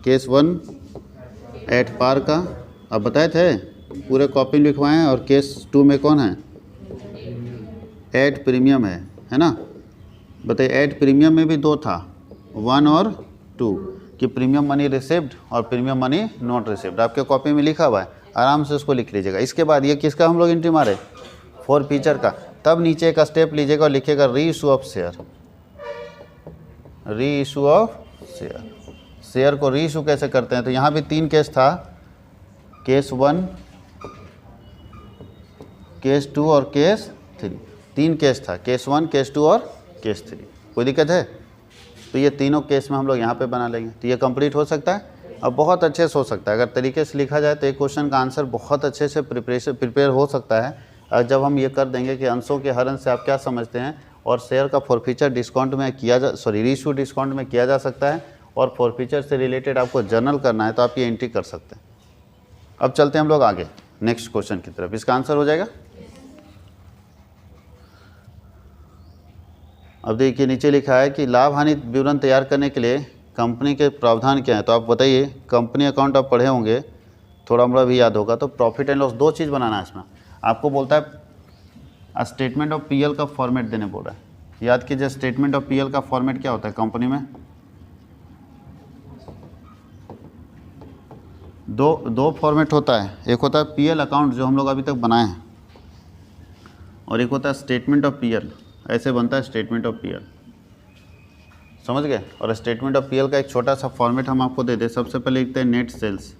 केस 1 एट पार का अब बताए थे, पूरे कॉपी लिखवाएं, और केस 2 में कौन है, एट प्रीमियम है ना। बताइए एट प्रीमियम में भी 2 था, 1 और 2, कि प्रीमियम मनी रिसिव्ड और प्रीमियम मनी नॉट रिसिव्ड। आपके कॉपी में लिखा हुआ है, आराम से उसको लिख लीजिएगा। इसके बाद ये किसका हम लोग एंट्री मारे, फॉरफीचर का। तब नीचे का स्टेप लीजिएगा और लिखिएगा री इशू ऑफ शेयर, री इशू ऑफ शेयर। शेयर को री इशू कैसे करते हैं, तो यहाँ भी 3 केस था, केस 1, केस 2 और केस 3। 3 केस था, केस 1, केस 2 और केस 3। कोई दिक्कत है? तो ये तीनों केस में हम लोग यहाँ पे बना लेंगे। तो ये कंप्लीट हो सकता है और बहुत अच्छे से हो सकता है। अगर तरीके से लिखा जाए तो एक क्वेश्चन का आंसर बहुत अच्छे से प्रिपेयर हो सकता है। और जब हम ये कर देंगे कि अंशों के हरण से आप क्या समझते हैं, और शेयर का फॉरफीचर डिस्काउंट में किया जा री इशू डिस्काउंट में किया जा सकता है, और फॉरफीचर से रिलेटेड आपको जर्नल करना है, तो आप ये एंट्री कर सकते हैं। अब चलते हैं हम लोग आगे नेक्स्ट क्वेश्चन की तरफ। इसका आंसर हो जाएगा, अब देखिए नीचे लिखा है कि लाभ हानि विवरण तैयार करने के लिए कंपनी के प्रावधान क्या है। तो आप बताइए, कंपनी अकाउंट आप पढ़े होंगे, थोड़ा मोड़ा भी याद होगा। तो प्रॉफिट एंड लॉस 2 चीज़ बनाना है इसमें। आपको बोलता है स्टेटमेंट ऑफ पीएल का फॉर्मेट देने बोल रहा है। याद कीजिए, स्टेटमेंट ऑफ पीएल का फॉर्मेट क्या होता है कंपनी में? दो फॉर्मेट होता है। एक होता है पीएल अकाउंट जो हम लोग अभी तक बनाए हैं, और एक होता है स्टेटमेंट ऑफ पीएल। ऐसे बनता है स्टेटमेंट ऑफ पीएल, समझ गए। और स्टेटमेंट ऑफ पीएल का एक छोटा सा फॉर्मेट हम आपको दे दें। सबसे पहले लिखते हैं नेट सेल्स।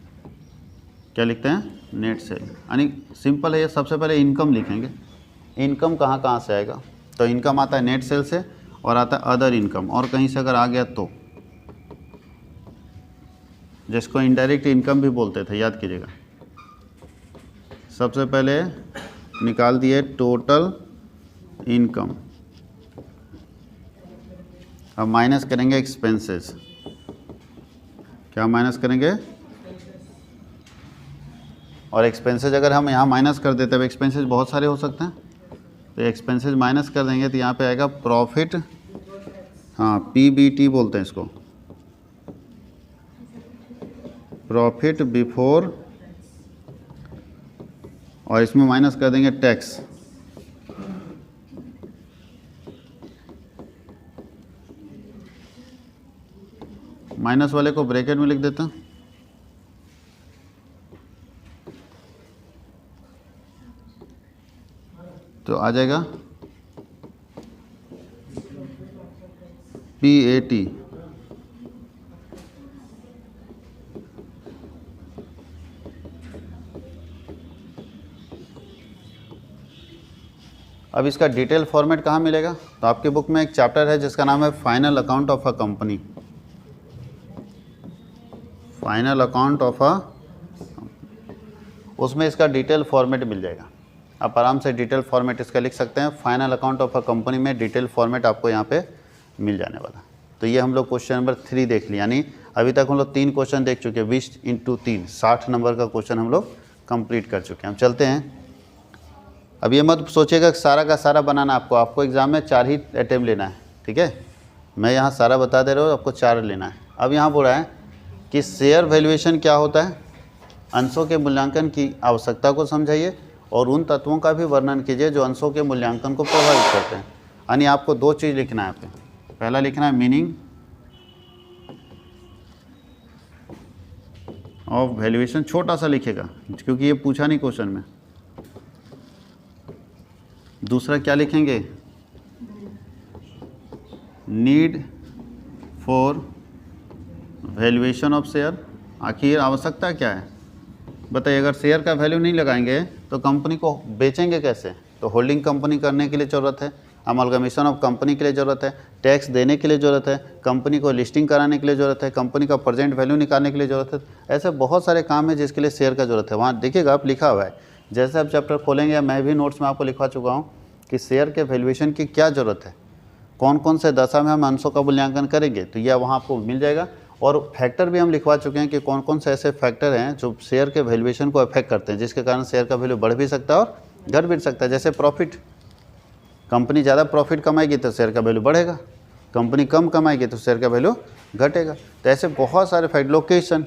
क्या लिखते हैं? Net cell. यानी सिंपल है ये। सबसे पहले इनकम लिखेंगे। इनकम कहाँ कहाँ से आएगा, तो इनकम आता है नेट सेल से, और आता है अदर इनकम, और कहीं से अगर आ गया तो, जिसको इनडायरेक्ट इनकम भी बोलते थे, याद कीजिएगा। सबसे पहले निकाल दिए टोटल इनकम, अब माइनस करेंगे एक्सपेंसेस। क्या माइनस करेंगे? और एक्सपेंसेस अगर हम यहाँ माइनस कर देते हैं, एक्सपेंसेस बहुत सारे हो सकते हैं, तो एक्सपेंसेस माइनस कर देंगे तो यहाँ पे आएगा प्रॉफिट, हाँ पीबीटी बोलते हैं इसको, प्रॉफिट बिफोर, और इसमें माइनस कर देंगे टैक्स। माइनस वाले को ब्रैकेट में लिख देता हूं, तो आ जाएगा PAT। अब इसका डिटेल फॉर्मेट कहाँ मिलेगा, तो आपके बुक में एक चैप्टर है जिसका नाम है final account of a company. Final account of a, उसमें इसका डिटेल फॉर्मेट मिल जाएगा। आप आराम से डिटेल फॉर्मेट इसका लिख सकते हैं। Final account of a company में डिटेल फॉर्मेट आपको यहाँ पे मिल जाने वाला। तो ये हम लोग क्वेश्चन नंबर 3 देख लिया। यानी अभी तक हम लोग 3 क्वेश्चन देख चुके हैं। 20 × 3 60 नंबर का क्वेश्चन हम लोग कंप्लीट कर चुके हैं। हम चलते हैं। अब ये मत सोचिएगा कि सारा का सारा बनाना आपको एग्ज़ाम में 4 ही अटैम्प्ट लेना है, ठीक है। मैं यहाँ सारा बता दे रहा हूँ, आपको 4 लेना है। अब यहाँ बोल रहा है कि शेयर वैल्यूएशन क्या होता है, अंशों के मूल्यांकन की आवश्यकता को समझाइए और उन तत्वों का भी वर्णन कीजिए जो अंशों के मूल्यांकन को प्रभावित करते हैं। यानी आपको 2 चीज़ लिखना है। यहाँ पे पहला लिखना है मीनिंग ऑफ वैल्यूएशन, छोटा सा लिखेगा क्योंकि ये पूछा नहीं क्वेश्चन में। दूसरा क्या लिखेंगे, need for valuation of share. आखिर आवश्यकता क्या है बताइए। अगर शेयर का वैल्यू नहीं लगाएंगे तो कंपनी को बेचेंगे कैसे। तो होल्डिंग कंपनी करने के लिए ज़रूरत है, अमलगमेशन ऑफ कंपनी के लिए ज़रूरत है, टैक्स देने के लिए ज़रूरत है, कंपनी को लिस्टिंग कराने के लिए ज़रूरत है, कंपनी का प्रेजेंट वैल्यू निकालने के लिए ज़रूरत है। ऐसे बहुत सारे काम है जिसके लिए शेयर का ज़रूरत है। वहाँ देखिएगा आप लिखा हुआ है। जैसे आप चैप्टर खोलेंगे, मैं भी नोट्स में आपको लिखवा चुका हूँ कि शेयर के वैल्यूएशन की क्या ज़रूरत है, कौन कौन से दशा में हम अंशों का मूल्यांकन करेंगे, तो यह वहाँ आपको मिल जाएगा। और फैक्टर भी हम लिखवा चुके हैं कि कौन कौन से ऐसे फैक्टर हैं जो शेयर के वैल्यूएशन को अफेक्ट करते हैं, जिसके कारण शेयर का वैल्यू बढ़ भी सकता है और घट भी सकता है। जैसे प्रॉफिट, कंपनी ज़्यादा प्रॉफिट कमाएगी तो शेयर का वैल्यू बढ़ेगा, कंपनी कम कमाएगी तो शेयर का वैल्यू घटेगा। तो ऐसे बहुत सारे फैक्टर, लोकेशन,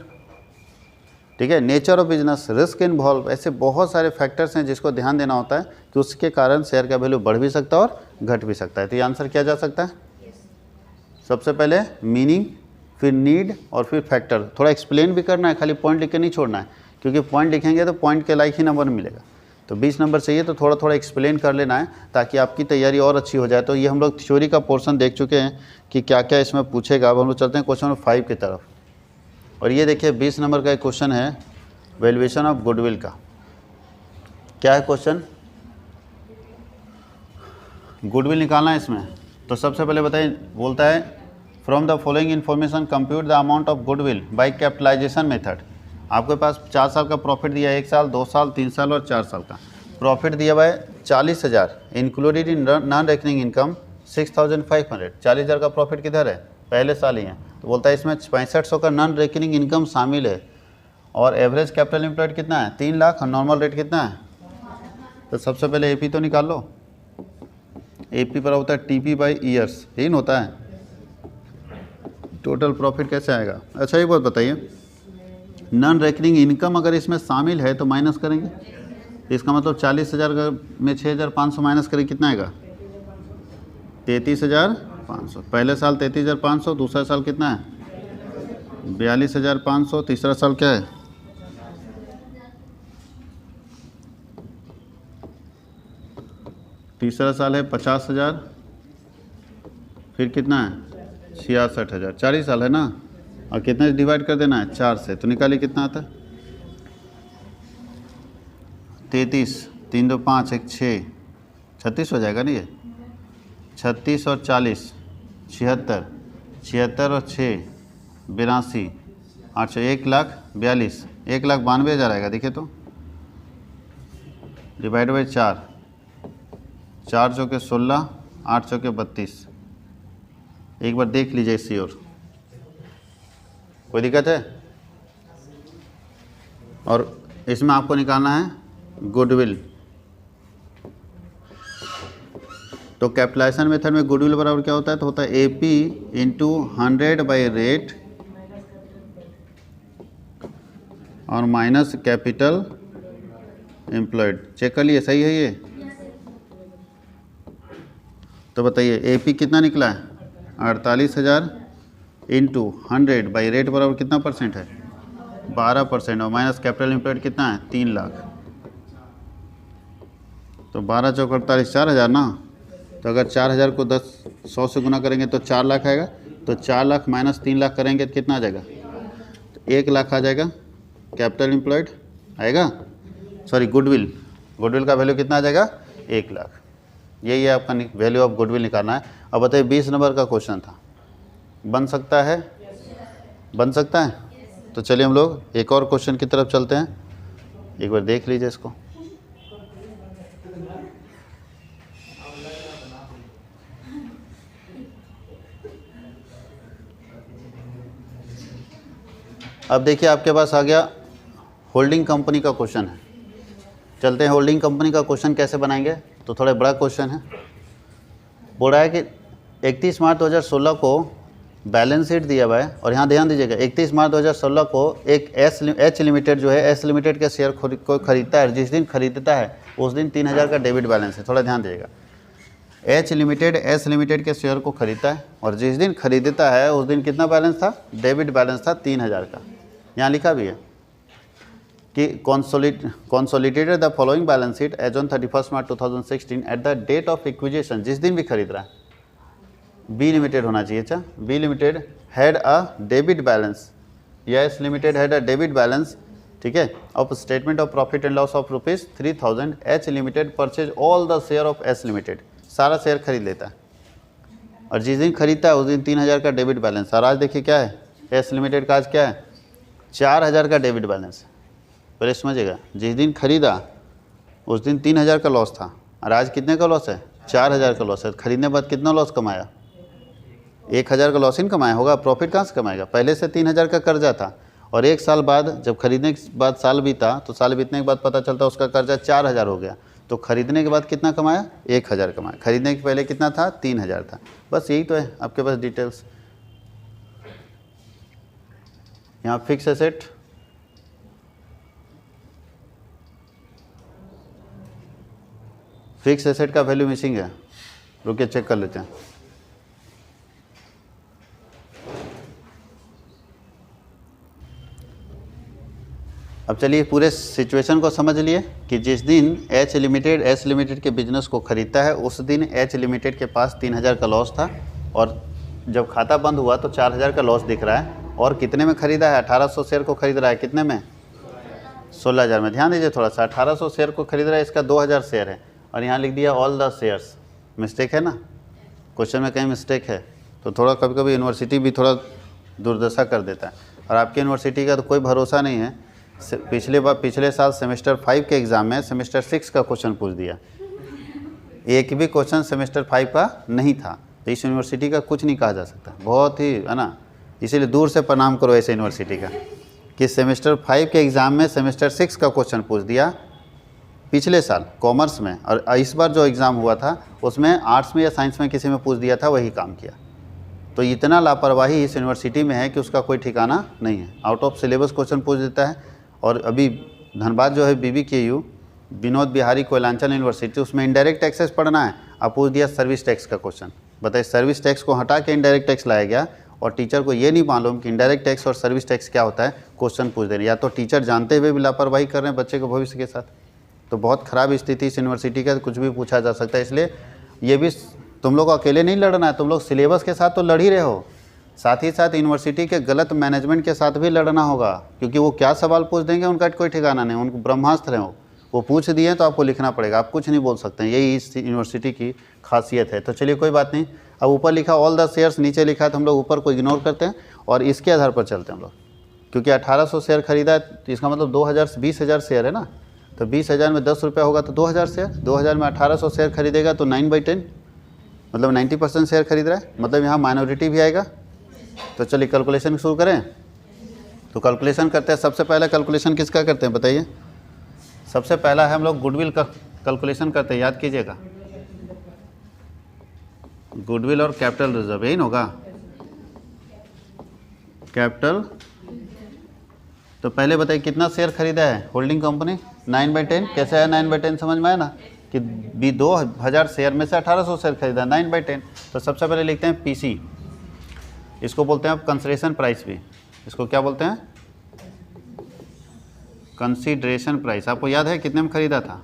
ठीक है, nature of business, risk involve, ऐसे बहुत सारे फैक्टर्स हैं जिसको ध्यान देना होता है कि उसके कारण शेयर का वैल्यू बढ़ भी सकता है और घट भी सकता है। तो ये आंसर क्या जा सकता है? सबसे पहले मीनिंग, फिर नीड और फिर फैक्टर। थोड़ा एक्सप्लेन भी करना है, खाली पॉइंट लिख के नहीं छोड़ना है, क्योंकि पॉइंट लिखेंगे तो पॉइंट के लायक ही नंबर मिलेगा। तो 20 नंबर चाहिए तो थोड़ा थोड़ा एक्सप्लेन कर लेना है ताकि आपकी तैयारी और अच्छी हो जाए। तो ये हम लोग थ्योरी का पोर्शन देख चुके हैं कि क्या क्या इसमें पूछेगा। अब हम लोग चलते हैं क्वेश्चन नंबर 5 की तरफ। और ये देखिए 20 नंबर का एक क्वेश्चन है वैल्यूएशन ऑफ गुडविल का। क्या है क्वेश्चन? गुडविल निकालना है इसमें। तो सबसे पहले बताइए, बोलता है from the following information compute the amount of goodwill by capitalisation method. आपके पास 4 साल का प्रॉफिट दिया है, 1 साल, 2 साल, 3 साल और 4 साल का प्रॉफिट दिया हुआ है 40,000, included in non recurring income 6,500। 40,000 का प्रॉफिट किधर है? पहले साल ही है। तो बोलता है इसमें 6500 का नॉन रेकरिंग इनकम शामिल है और एवरेज कैपिटल एम्प्लॉयड कितना है? 3 लाख और नॉर्मल रेट कितना है? तो सबसे पहले एपी तो निकाल लो। एपी पर होता है टीपी बाई ईयर्स, यही होता है। टोटल प्रॉफिट कैसे आएगा? अच्छा एक बात बताइए, नॉन रेकरिंग इनकम अगर इसमें शामिल है तो माइनस करेंगे, तो इसका मतलब 40,000 में 6,500 माइनस करें, कितना आएगा? 33,500। पहले साल 33,500, दूसरा साल कितना है? 42,500, तीसरा साल क्या है? तीसरा साल है 50,000, फिर कितना है? 66,000। 4 ही साल है ना, और कितने डिवाइड कर देना है? 4 से। तो निकालिए कितना आता है? 33, 3 2 5 1 6, 36 हो जाएगा नहीं ये? 36 और 40 76, 76 और 6 82, 800, 1,42,000, 1,92,000 आएगा। देखिए तो डिवाइड बाई 4, 4 चौके 16, 8 चौके 32। एक बार देख लीजिए इसी ओर, कोई दिक्कत है? और इसमें आपको निकालना है गुडविल। तो कैपिटलाइजेशन मेथड में गुडविल बराबर क्या होता है? तो होता है एपी इंटू 100 बाई रेट और माइनस कैपिटल एम्प्लॉयड। चेक कर लिए, सही है ये? तो बताइए एपी कितना निकला है? 48,000 इंटू 100 बाई रेट बराबर कितना परसेंट है? 12%। और माइनस कैपिटल एम्प्लॉयड कितना है? 3 लाख। तो 12 चौक 48, 4,000 ना। तो अगर 4,000 को 100 से गुना करेंगे तो 4 लाख आएगा। तो 4 लाख माइनस 3 लाख करेंगे तो कितना आ जाएगा? तो 1 लाख आ जाएगा। कैपिटल एम्प्लॉयड आएगा, सॉरी गुडविल, गुडविल का वैल्यू कितना आ जाएगा? 1 लाख। यही है आपका वैल्यू ऑफ गुडविल निकालना है। अब बताइए 20 नंबर का क्वेश्चन था, बन सकता है? बन सकता है? तो चलिए हम लोग एक और क्वेश्चन की तरफ चलते हैं, एक बार देख लीजिए इसको। अब देखिए आपके पास आ गया होल्डिंग कंपनी का क्वेश्चन है। चलते हैं होल्डिंग कंपनी का क्वेश्चन कैसे बनाएंगे। तो थोड़ा बड़ा क्वेश्चन है। बोल रहा है कि 31 मार्च 2016 को बैलेंस शीट दिया हुआ है, और यहाँ ध्यान दीजिएगा 31 मार्च 2016 को एक एच लिमिटेड जो है, एच लिमिटेड के शेयर को खरीदता है। जिस दिन खरीदता है उस दिन 3,000 का डेबिट बैलेंस है। थोड़ा ध्यान दीजिएगा, एच लिमिटेड के शेयर को खरीदता है और जिस दिन खरीदता है उस दिन कितना बैलेंस था? डेबिट बैलेंस था 3,000 का। यहाँ लिखा भी है कि consolidated the following balance sheet as on 31 March 2016 at the date of acquisition. जिस दिन भी खरीद रहा है, बी लिमिटेड होना चाहिए। अच्छा, B limited had a debit balance, या S limited had a debit balance, ठीक है, of statement of profit and loss of ₹3,000। H limited purchase all the share of S limited, सारा शेयर खरीद लेता है और जिस दिन खरीदता है उस दिन 3,000 का डेबिट बैलेंस। और आज देखिए क्या है, एस लिमिटेड का आज क्या है? 4,000 का डेबिट बैलेंस है। पहले समझिएगा, जिस दिन खरीदा उस दिन 3,000 का लॉस था और आज कितने का लॉस है? 4,000 का लॉस है। खरीदने के बाद कितना लॉस कमाया? 1,000 का लॉस इन कमाया होगा, प्रॉफिट कहाँ से कमाएगा? पहले से 3,000 का कर्जा था और 1 साल बाद जब खरीदने के बाद साल बीता तो साल बीतने के बाद पता चलता उसका कर्जा 4,000 हो गया, तो खरीदने के बाद कितना कमाया? 1,000 कमाया। खरीदने के पहले कितना था? 3,000 था। बस यही तो है आपके पास डिटेल्स। यहाँ फिक्स एसेट, फिक्स एसेट का वैल्यू मिसिंग है, रुकिए चेक कर लेते हैं। अब चलिए पूरे सिचुएशन को समझ लिए कि जिस दिन एच लिमिटेड के बिजनेस को खरीदता है उस दिन एच लिमिटेड के पास 3,000 का लॉस था और जब खाता बंद हुआ तो 4,000 का लॉस दिख रहा है। और कितने में खरीदा है? 1800 शेयर को खरीद रहा है। कितने में? 16,000 में। ध्यान दीजिए थोड़ा सा, 1800 शेयर को खरीद रहा है, इसका 2,000 शेयर है और यहाँ लिख दिया ऑल द शेयर्स। मिस्टेक है ना, क्वेश्चन में कहीं मिस्टेक है तो थोड़ा कभी कभी यूनिवर्सिटी भी थोड़ा दुर्दशा कर देता है। और आपकी यूनिवर्सिटी का तो कोई भरोसा नहीं है। पिछले साल सेमेस्टर 5 के एग्ज़ाम में सेमेस्टर 6 का क्वेश्चन पूछ दिया, एक भी क्वेश्चन सेमेस्टर 5 का नहीं था। तो इस यूनिवर्सिटी का कुछ नहीं कहा जा सकता, बहुत ही है ना, इसीलिए दूर से प्रणाम करो ऐसे यूनिवर्सिटी का कि सेमेस्टर 5 के एग्ज़ाम में सेमेस्टर 6 का क्वेश्चन पूछ दिया पिछले साल कॉमर्स में, और इस बार जो एग्ज़ाम हुआ था उसमें आर्ट्स में या साइंस में किसी में पूछ दिया था, वही काम किया। तो इतना लापरवाही इस यूनिवर्सिटी में है कि उसका कोई ठिकाना नहीं है। आउट ऑफ सिलेबस क्वेश्चन पूछ देता है। और अभी धनबाद जो है BBKU विनोद बिहारी कोयलांचल यूनिवर्सिटी, उसमें इनडायरेक्ट टैक्सेस पढ़ना है, अब पूछ दिया सर्विस टैक्स का क्वेश्चन। बताइए, सर्विस टैक्स को हटा के इनडायरेक्ट टैक्स लाया गया और टीचर को ये नहीं मालूम कि इनडायरेक्ट टैक्स और सर्विस टैक्स क्या होता है, क्वेश्चन पूछ दे रहे हैं। या तो टीचर जानते हुए भी लापरवाही कर रहे हैं बच्चे के भविष्य के साथ। तो बहुत ख़राब स्थिति इस यूनिवर्सिटी का, कुछ भी पूछा जा सकता है। इसलिए ये भी तुम लोग अकेले नहीं लड़ना है, तुम लोग सिलेबस के साथ तो लड़ ही रहे हो, साथ ही साथ यूनिवर्सिटी के गलत मैनेजमेंट के साथ भी लड़ना होगा, क्योंकि वो क्या सवाल पूछ देंगे उनका कोई ठिकाना नहीं। उनको ब्रह्मास्त्र है, वो पूछ दिए तो आपको लिखना पड़ेगा, आप कुछ नहीं बोल सकते हैं। यही इस यूनिवर्सिटी की खासियत है। तो चलिए कोई बात नहीं। अब ऊपर लिखा ऑल द शेयर्स, नीचे लिखा है तो हम लोग ऊपर को इग्नोर करते हैं और इसके आधार पर चलते हैं हम लोग। क्योंकि 1800 शेयर खरीदा है तो इसका मतलब 20,000 शेयर है ना, तो 20,000 में 10 रुपया होगा तो 2,000 शेयर, 2,000 में 1800 शेयर खरीदेगा तो 9/10, मतलब 90% शेयर खरीद रहा है, मतलब यहाँ माइनॉरिटी भी आएगा। तो चलिए कैलकुलेशन शुरू करें। तो कैलकुलेशन करते हैं। सबसे पहले कैलकुलेशन किसका करते हैं बताइए? सबसे पहला है हम लोग गुडविल का कैलकुलेशन करते हैं, याद कीजिएगा। गुडविल और कैपिटल रिजर्व, यही होगा कैपिटल। तो पहले बताइए कितना शेयर खरीदा है होल्डिंग कंपनी? 9/10। कैसे है 9/10? समझ में आया ना कि 2,000 शेयर में से 1800 शेयर खरीदा, 9/10। तो सबसे पहले लिखते हैं PC, इसको बोलते हैं आप कंसिडरेशन प्राइस भी। इसको क्या बोलते हैं? Consideration price. आपको याद है कितने में खरीदा था?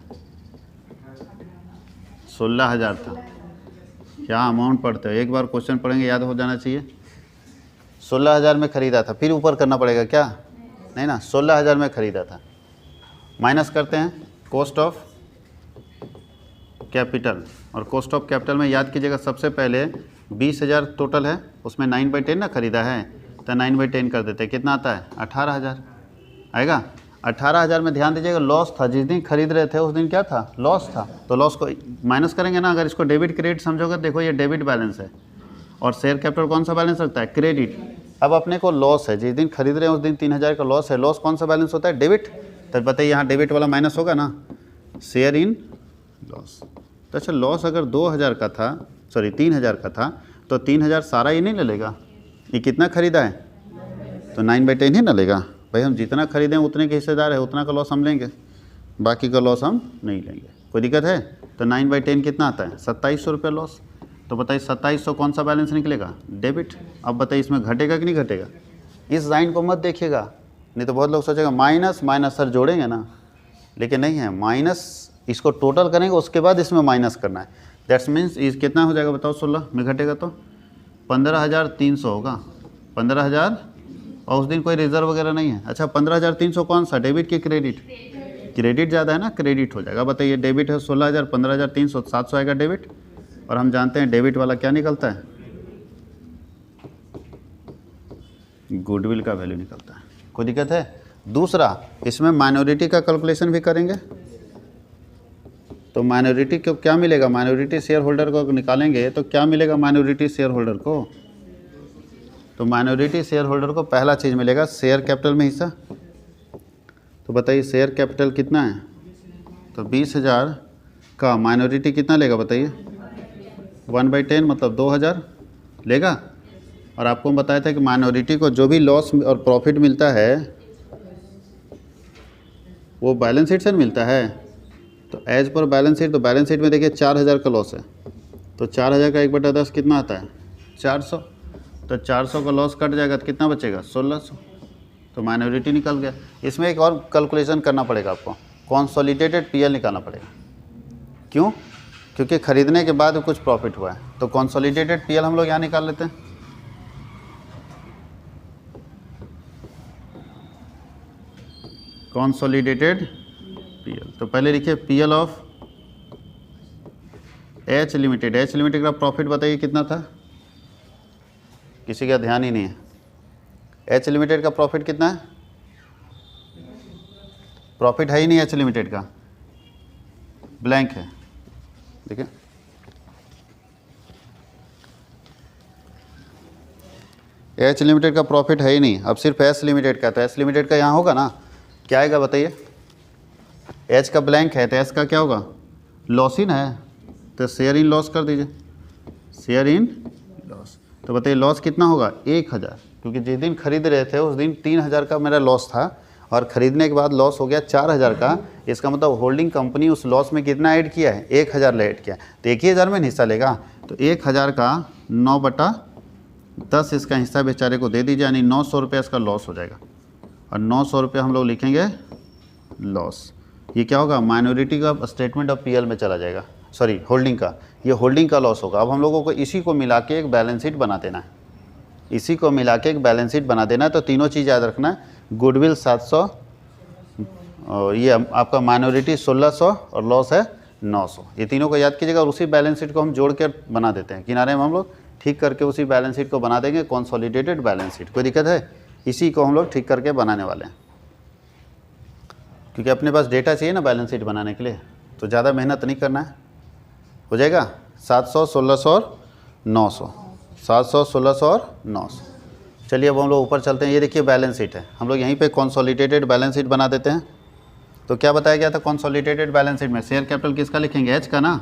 16,000 था। क्या अमाउंट पढ़ते हो? एक बार क्वेश्चन पढ़ेंगे याद हो जाना चाहिए। 16,000 में खरीदा था, फिर ऊपर करना पड़ेगा क्या? नहीं ना, 16,000 में खरीदा था। माइनस करते हैं कॉस्ट ऑफ कैपिटल, और कॉस्ट ऑफ कैपिटल में याद कीजिएगा सबसे पहले 20,000 टोटल है, उसमें 9/10 ना खरीदा है, तो 9/10 कर देते हैं। कितना आता है? 18,000 आएगा। 18,000 में ध्यान दीजिएगा लॉस था, जिस दिन खरीद रहे थे उस दिन क्या था? लॉस था। तो लॉस को माइनस करेंगे ना। अगर इसको डेबिट क्रेडिट समझोगे, देखो ये डेबिट बैलेंस है और शेयर कैपिटल कौन सा बैलेंस रखता है? क्रेडिट। अब अपने को लॉस है, जिस दिन खरीद रहे हैं उस दिन 3,000 का लॉस है। लॉस कौन सा बैलेंस होता है? डेबिट। तो बताइए यहाँ डेबिट वाला माइनस होगा ना, शेयर इन लॉस। तो अच्छा, लॉस अगर 2,000 का था, सॉरी 3,000 का था, तो 3,000 सारा ही नहीं ले लेगा। ये कितना खरीदा है तो 9/10 ही ना लेगा। भाई हम जितना खरीदें उतने के हिस्सेदार है, उतना का लॉस हम लेंगे, बाकी का लॉस हम नहीं लेंगे। कोई दिक्कत है? तो 9/10 कितना आता है? 2700 रुपये लॉस। तो बताइए 2700 कौन सा बैलेंस निकलेगा? डेबिट। अब बताइए इसमें घटेगा कि नहीं घटेगा? इस लाइन को मत देखिएगा, नहीं तो बहुत लोग सोचेगा माइनस माइनस सर जोड़ेंगे ना, लेकिन नहीं है। माइनस इसको टोटल करेंगे, उसके बाद इसमें माइनस करना है। दैट्स मीन्स इस कितना हो जाएगा बताओ? 16 में घटेगा तो 15,300 होगा। 15,000, और उस दिन कोई रिजर्व वगैरह नहीं है। अच्छा 15,300 कौन सा? डेबिट की क्रेडिट? क्रेडिट ज़्यादा है ना, क्रेडिट हो जाएगा। बताइए डेबिट है 16,000, 15,300, 700 आएगा डेबिट। और हम जानते हैं डेबिट वाला क्या निकलता है? गुडविल का वैल्यू निकलता है। कोई दिक्कत है? दूसरा, इसमें माइनॉरिटी का कैलकुलेशन भी करेंगे। तो माइनॉरिटी को क्या मिलेगा? माइनॉरिटी शेयर होल्डर को निकालेंगे तो क्या मिलेगा माइनॉरिटी शेयर होल्डर को? तो माइनॉरिटी शेयर होल्डर को पहला चीज़ मिलेगा शेयर कैपिटल में हिस्सा। तो बताइए शेयर कैपिटल कितना है, तो 20,000 का माइनॉरिटी कितना लेगा बताइए, 1/10 मतलब 2,000 लेगा। और आपको हम बताया था कि माइनॉरिटी को जो भी लॉस और प्रॉफिट मिलता है वो बैलेंस शीट से मिलता है। तो एज पर बैलेंस शीट, तो बैलेंस शीट में देखिए 4,000 का लॉस है, तो 4,000 का 1/10 कितना आता है, 400। तो 400 का लॉस कट जाएगा तो कितना बचेगा, 1,600। तो माइनॉरिटी निकल गया। इसमें एक और कैलकुलेशन करना पड़ेगा आपको, कंसोलिडेटेड पीएल निकालना पड़ेगा। क्यों? क्योंकि ख़रीदने के बाद कुछ प्रॉफिट हुआ है, तो कंसोलिडेटेड पीएल हम लोग यहाँ निकाल लेते हैं। कंसोलिडेटेड पीएल, तो पहले लिखिए PL of H limited. H limited का प्रॉफिट बताइए कितना था, किसी का ध्यान ही नहीं है। एच लिमिटेड का प्रॉफिट कितना है, प्रॉफिट है ही नहीं एच लिमिटेड का, ब्लैंक है। देखिए एच लिमिटेड का प्रॉफिट है ही नहीं, अब सिर्फ एस लिमिटेड का। तो एस लिमिटेड का यहाँ होगा ना, क्या आएगा बताइए, एच का ब्लैंक है तो एस का क्या होगा, लॉस ही ना है, तो शेयर इन लॉस कर दीजिए, शेयर इन लॉस। तो बताइए लॉस कितना होगा, 1,000, क्योंकि जिस दिन खरीद रहे थे उस दिन 3,000 का मेरा लॉस था और ख़रीदने के बाद लॉस हो गया 4,000 का। इसका मतलब होल्डिंग कंपनी उस लॉस में कितना ऐड किया है, 1,000 ऐड किया, तो 1,000 में हिस्सा लेगा। तो 1,000 का 9/10 इसका हिस्सा बेचारे को दे दीजिए, यानी 900 रुपये इसका लॉस हो जाएगा। और 900 रुपये हम लोग लिखेंगे लॉस। ये क्या होगा, माइनॉरिटी का स्टेटमेंट ऑफ पीएल में चला जाएगा, सॉरी होल्डिंग का, ये होल्डिंग का लॉस होगा। अब हम लोगों को इसी को मिला के एक बैलेंस शीट बना देना है, इसी को मिला के एक बैलेंस शीट बना देना है। तो तीनों चीज़ याद रखना है, गुडविल 700 और ये आपका माइनॉरिटी 1,600 और लॉस है 900, ये तीनों को याद कीजिएगा। और उसी बैलेंस शीट को हम जोड़ कर बना देते हैं, किनारे में हम लोग ठीक करके उसी बैलेंस शीट को बना देंगे, कंसोलिडेटेड बैलेंस शीट। कोई दिक्कत है, इसी को हम लोग ठीक करके बनाने वाले हैं, क्योंकि अपने पास डेटा चाहिए ना बैलेंस शीट बनाने के लिए, तो ज़्यादा मेहनत नहीं करना है, हो जाएगा। 700, 1,600 और 900, 700, 1,600 और 900। चलिए अब हम लोग ऊपर चलते हैं। ये देखिए बैलेंस शीट है, हम लोग यहीं पे कंसोलिडेटेड बैलेंस शीट बना देते हैं। तो क्या बताया गया था कंसोलिडेटेड बैलेंस शीट में, शेयर कैपिटल किसका लिखेंगे, एच का ना।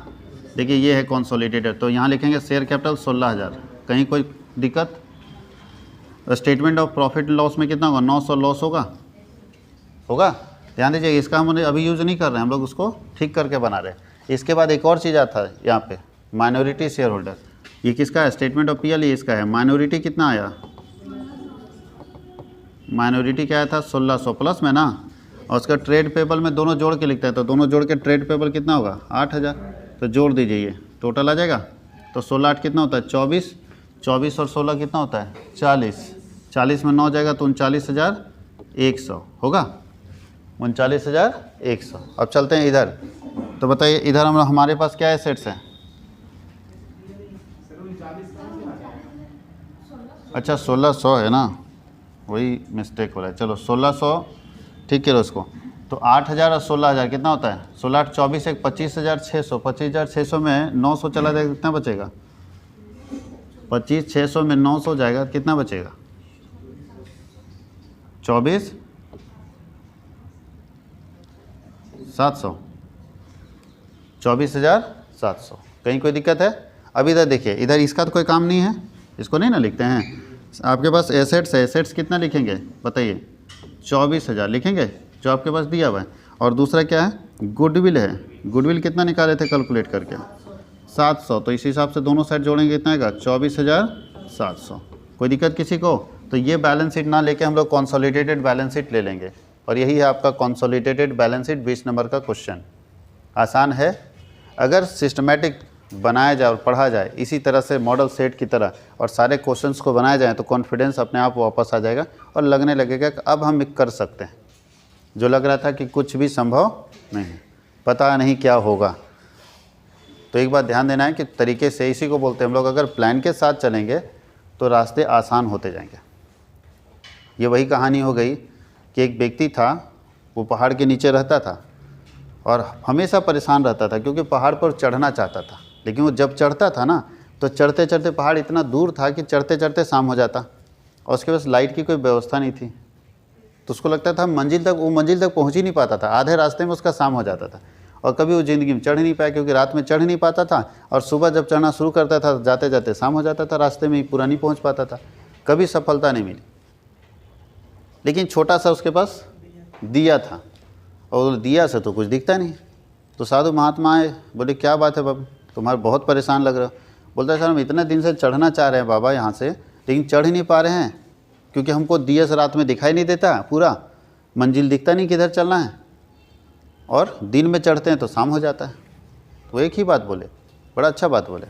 देखिए ये है कंसोलिडेटेड, तो यहाँ लिखेंगे शेयर कैपिटल 16,000। कहीं कोई दिक्कत, स्टेटमेंट ऑफ प्रॉफिट लॉस में कितना होगा, 900 लॉस होगा। ध्यान दीजिए, इसका हम अभी यूज़ नहीं कर रहे हैं, हम लोग उसको ठीक करके बना रहे हैं। इसके बाद एक और चीज़ आता है यहाँ पे, माइनॉरिटी शेयर होल्डर। ये किसका है, स्टेटमेंट ऑफ पीएल, ये इसका है। माइनॉरिटी कितना आया, माइनॉरिटी क्या आया था, 1,600 प्लस में ना, और उसका ट्रेड पेबल में दोनों जोड़ के लिखता है, तो दोनों जोड़ के ट्रेड पेबल कितना होगा, 8,000। तो जोड़ दीजिए, ये टोटल आ जाएगा। तो 16 8 कितना होता है, 24, 24 और 16 कितना होता है, 40, 40 में 9 जाएगा तो 39,100 होगा, 39,100। अब चलते हैं इधर, तो बताइए इधर हम हमारे पास क्या एसेट्स हैं, अच्छा 1,600 है ना, वही मिस्टेक हो रहा है। चलो 1,600 ठीक है उसको, तो 8,000 और 16,000 कितना होता है, 16 8 24 1 25,600, 25,600 में 900 चला जाएगा, कितना बचेगा, 25,600 में 900 जाएगा, कितना बचेगा, 24,700, 24,700। कहीं कोई दिक्कत है। अब इधर देखिए, इधर इसका तो कोई काम नहीं है, इसको नहीं ना लिखते हैं। आपके पास एसेट्स है, एसेट्स कितना लिखेंगे बताइए, 24,000 लिखेंगे जो आपके पास दिया हुआ है। और दूसरा क्या है, गुडविल है, गुडविल कितना निकाले थे कैलकुलेट करके, 700। तो इस हिसाब से दोनों साइड जोड़ेंगे कितना आएगा, 24,700। कोई दिक्कत किसी को। तो ये बैलेंस शीट ना लेके हम लोग कंसोलिडेटेड बैलेंस शीट ले लेंगे, और यही है आपका कंसोलिडेटेड बैलेंस शीट 20 नंबर का क्वेश्चन। आसान है, अगर सिस्टमेटिक बनाया जाए और पढ़ा जाए इसी तरह से मॉडल सेट की तरह, और सारे क्वेश्चंस को बनाया जाए, तो कॉन्फिडेंस अपने आप वापस आ जाएगा और लगने लगेगा कि अब हम कर सकते हैं। जो लग रहा था कि कुछ भी संभव नहीं है, पता नहीं क्या होगा। तो एक बात ध्यान देना है कि तरीके से, इसी को बोलते हैं हम लोग, अगर प्लान के साथ चलेंगे तो रास्ते आसान होते जाएंगे। ये वही कहानी हो गई कि एक व्यक्ति था, वो पहाड़ के नीचे रहता था और हमेशा परेशान रहता था, क्योंकि पहाड़ पर चढ़ना चाहता था, लेकिन वो जब चढ़ता था ना, तो चढ़ते चढ़ते पहाड़ इतना दूर था कि चढ़ते चढ़ते शाम हो जाता। और उसके पास लाइट की कोई व्यवस्था नहीं थी, तो उसको लगता था वो मंजिल तक पहुंच ही नहीं पाता था, आधे रास्ते में उसका शाम हो जाता था। और कभी वो ज़िंदगी में चढ़ नहीं पाया, क्योंकि रात में चढ़ नहीं पाता था, और सुबह जब चढ़ना शुरू करता था जाते जाते शाम हो जाता था, रास्ते में ही पूरा नहीं पहुंच पाता था, कभी सफलता नहीं मिली। लेकिन छोटा सा उसके पास दिया था, और दिया से तो कुछ दिखता नहीं। तो साधु महात्मा आए, बोले क्या बात है बाबा, तुम्हारे बहुत परेशान लग रहे हो। बोलता है सर हम इतने दिन से चढ़ना चाह रहे हैं बाबा यहाँ से, लेकिन चढ़ ही नहीं पा रहे हैं, क्योंकि हमको दिया से रात में दिखाई नहीं देता, पूरा मंजिल दिखता नहीं किधर चलना है, और दिन में चढ़ते हैं तो शाम हो जाता है। तो एक ही बात बोले, बड़ा अच्छा बात बोले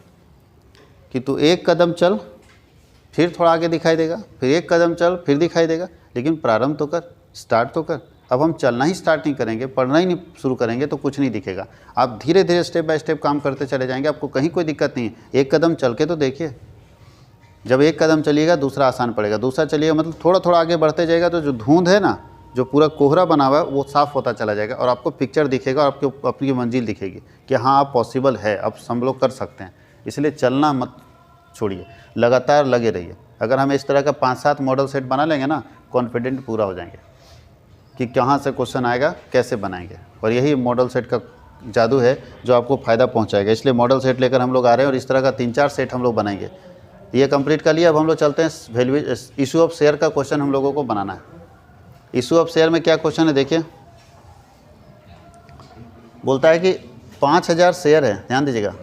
कि तू एक कदम चल फिर थोड़ा आगे दिखाई देगा, फिर एक कदम चल फिर दिखाई देगा, लेकिन प्रारंभ तो कर, स्टार्ट तो कर। अब हम चलना ही स्टार्ट नहीं करेंगे, पढ़ना ही नहीं शुरू करेंगे तो कुछ नहीं दिखेगा। आप धीरे धीरे स्टेप बाय स्टेप काम करते चले जाएंगे, आपको कहीं कोई दिक्कत नहीं है। एक कदम चल के तो देखिए, जब एक कदम चलिएगा दूसरा आसान पड़ेगा, दूसरा चलिएगा मतलब थोड़ा थोड़ा आगे बढ़ते जाएगा, तो जो धुंध है ना, जो पूरा कोहरा बना हुआ है वो साफ़ होता चला जाएगा, और आपको पिक्चर दिखेगा और आपको अपनी मंजिल दिखेगी कि हाँ आप पॉसिबल है, अब हम लोग कर सकते हैं। इसलिए चलना मत छोड़िए, लगातार लगे रहिए। अगर हम इस तरह का 5-7 मॉडल सेट बना लेंगे ना, कॉन्फिडेंट पूरा हो जाएंगे कि कहाँ से क्वेश्चन आएगा, कैसे बनाएंगे। और यही मॉडल सेट का जादू है जो आपको फ़ायदा पहुँचाएगा। इसलिए मॉडल सेट लेकर हम लोग आ रहे हैं, और इस तरह का 3-4 सेट हम लोग बनाएंगे। ये कंप्लीट कर लिया, अब हम लोग चलते हैं इशू ऑफ शेयर का क्वेश्चन हम लोगों को बनाना है। इशू ऑफ शेयर में क्या क्वेश्चन है देखिए, बोलता है कि 5000 शेयर है, ध्यान दीजिएगा,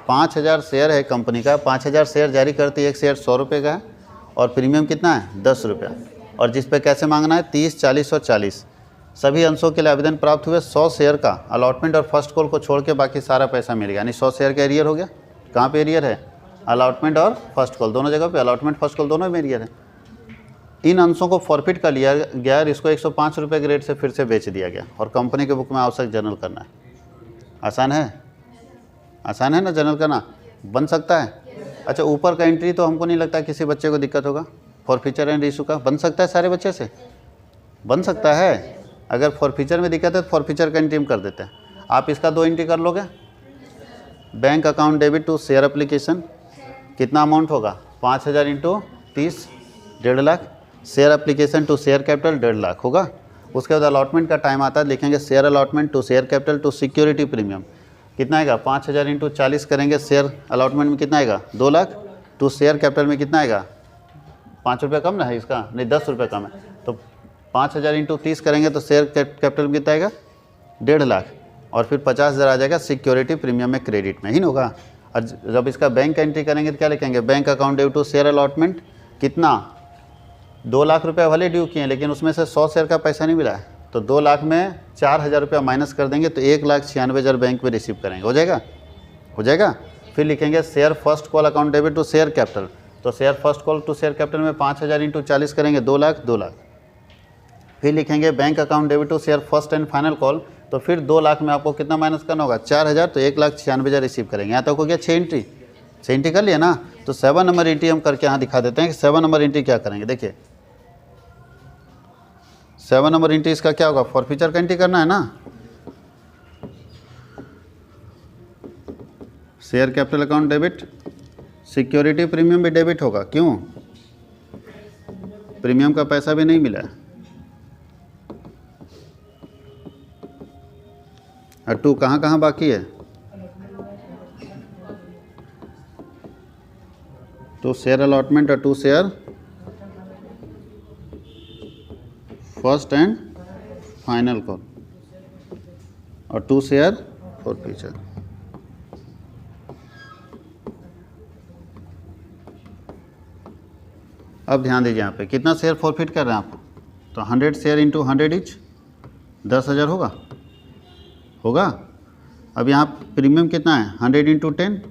5000 शेयर है कंपनी का, 5000 शेयर जारी करती है, एक शेयर 100 रुपये का है, और प्रीमियम कितना है 10 रुपया, और जिस पे कैसे मांगना है 30, 40 और 40। सभी अंशों के लिए आवेदन प्राप्त हुए 100 शेयर का अलॉटमेंट और फर्स्ट कॉल को छोड़ के बाकी सारा पैसा मिल गया, यानी 100 शेयर का एरियर हो गया। कहाँ पे एरियर है, अलॉटमेंट और फर्स्ट कॉल दोनों जगह पे, अलॉटमेंट फर्स्ट कॉल दोनों में एरियर है। इन अंशों को फॉरफिट कर लिया गया और इसको 105 रुपये के रेट से फिर से बेच दिया गया, और कंपनी के बुक में आवश्यक जर्नल करना है। आसान है, आसान है ना जर्नल करना, बन सकता है। अच्छा, ऊपर का एंट्री तो हमको नहीं लगता किसी बच्चे को दिक्कत होगा, फॉर फीचर एंड इशू का बन सकता है, सारे बच्चे से बन सकता है। अगर फॉर फीचर में दिक्कत है तो फॉर फीचर का एंट्री हम कर देते हैं। आप इसका 2 एंट्री कर लोगे। Bank account debit to share application, कितना अमाउंट होगा 5000 into 30, 1.5 lakh. Share application to share capital 1.5 lakh होगा। उसके बाद अलॉटमेंट का टाइम आता है, लिखेंगे share allotment to share capital to security premium, कितना आएगा 5000 इंटू 40 करेंगे, शेयर अलॉटमेंट में कितना आएगा 2 लाख, टू शेयर कैपिटल में कितना आएगा 5 रुपये कम ना है इसका, नहीं 10 रुपये कम है, तो 5000 इंटू 30 करेंगे तो शेयर कैपिटल में कितना आएगा 1.5 लाख, और फिर 50,000 आ जाएगा सिक्योरिटी प्रीमियम में, क्रेडिट में ही होगा। और जब इसका बैंक एंट्री करेंगे तो क्या लिखेंगे, bank account due to share allotment, कितना 2 लाख रुपये भले ड्यू किए, लेकिन उसमें से 100 शेयर का पैसा नहीं मिला है, तो 2 लाख में 4000 रुपया माइनस कर देंगे तो 1,96,000 बैंक में रिसीव करेंगे, हो जाएगा, हो जाएगा। फिर लिखेंगे share first call account debit to share capital, तो share first call to share capital में 5000 इंटू 40 करेंगे 2 लाख, 2 लाख। फिर लिखेंगे bank account debit to share first and final call, तो फिर 2 लाख में आपको कितना माइनस करना होगा 4000, तो 1,96,000 रिसीव करेंगे। यहाँ तक हो गया 6 एंट्री, 6 एंट्री कर लिया ना। तो 7 नंबर एंट्री हम करके यहाँ दिखा देते हैं कि 7 नंबर एंट्री क्या करेंगे। देखिए 7 नंबर एंट्री इसका क्या होगा, फॉर फीचर का एंट्री करना है ना। Share capital account debit, security premium भी डेबिट होगा, क्यों, प्रीमियम का पैसा भी नहीं मिला है। और 2 कहाँ कहाँ बाकी है, तो शेयर अलॉटमेंट और 2 share first and final call और 2 शेयर फॉर फ्यूचर। अब ध्यान दीजिए यहाँ पे कितना शेयर फॉरफिट कर रहे हैं आप, तो 100 शेयर इंटू 100 ईच 10,000 होगा, होगा। अब यहाँ प्रीमियम कितना है 100 इंटू 10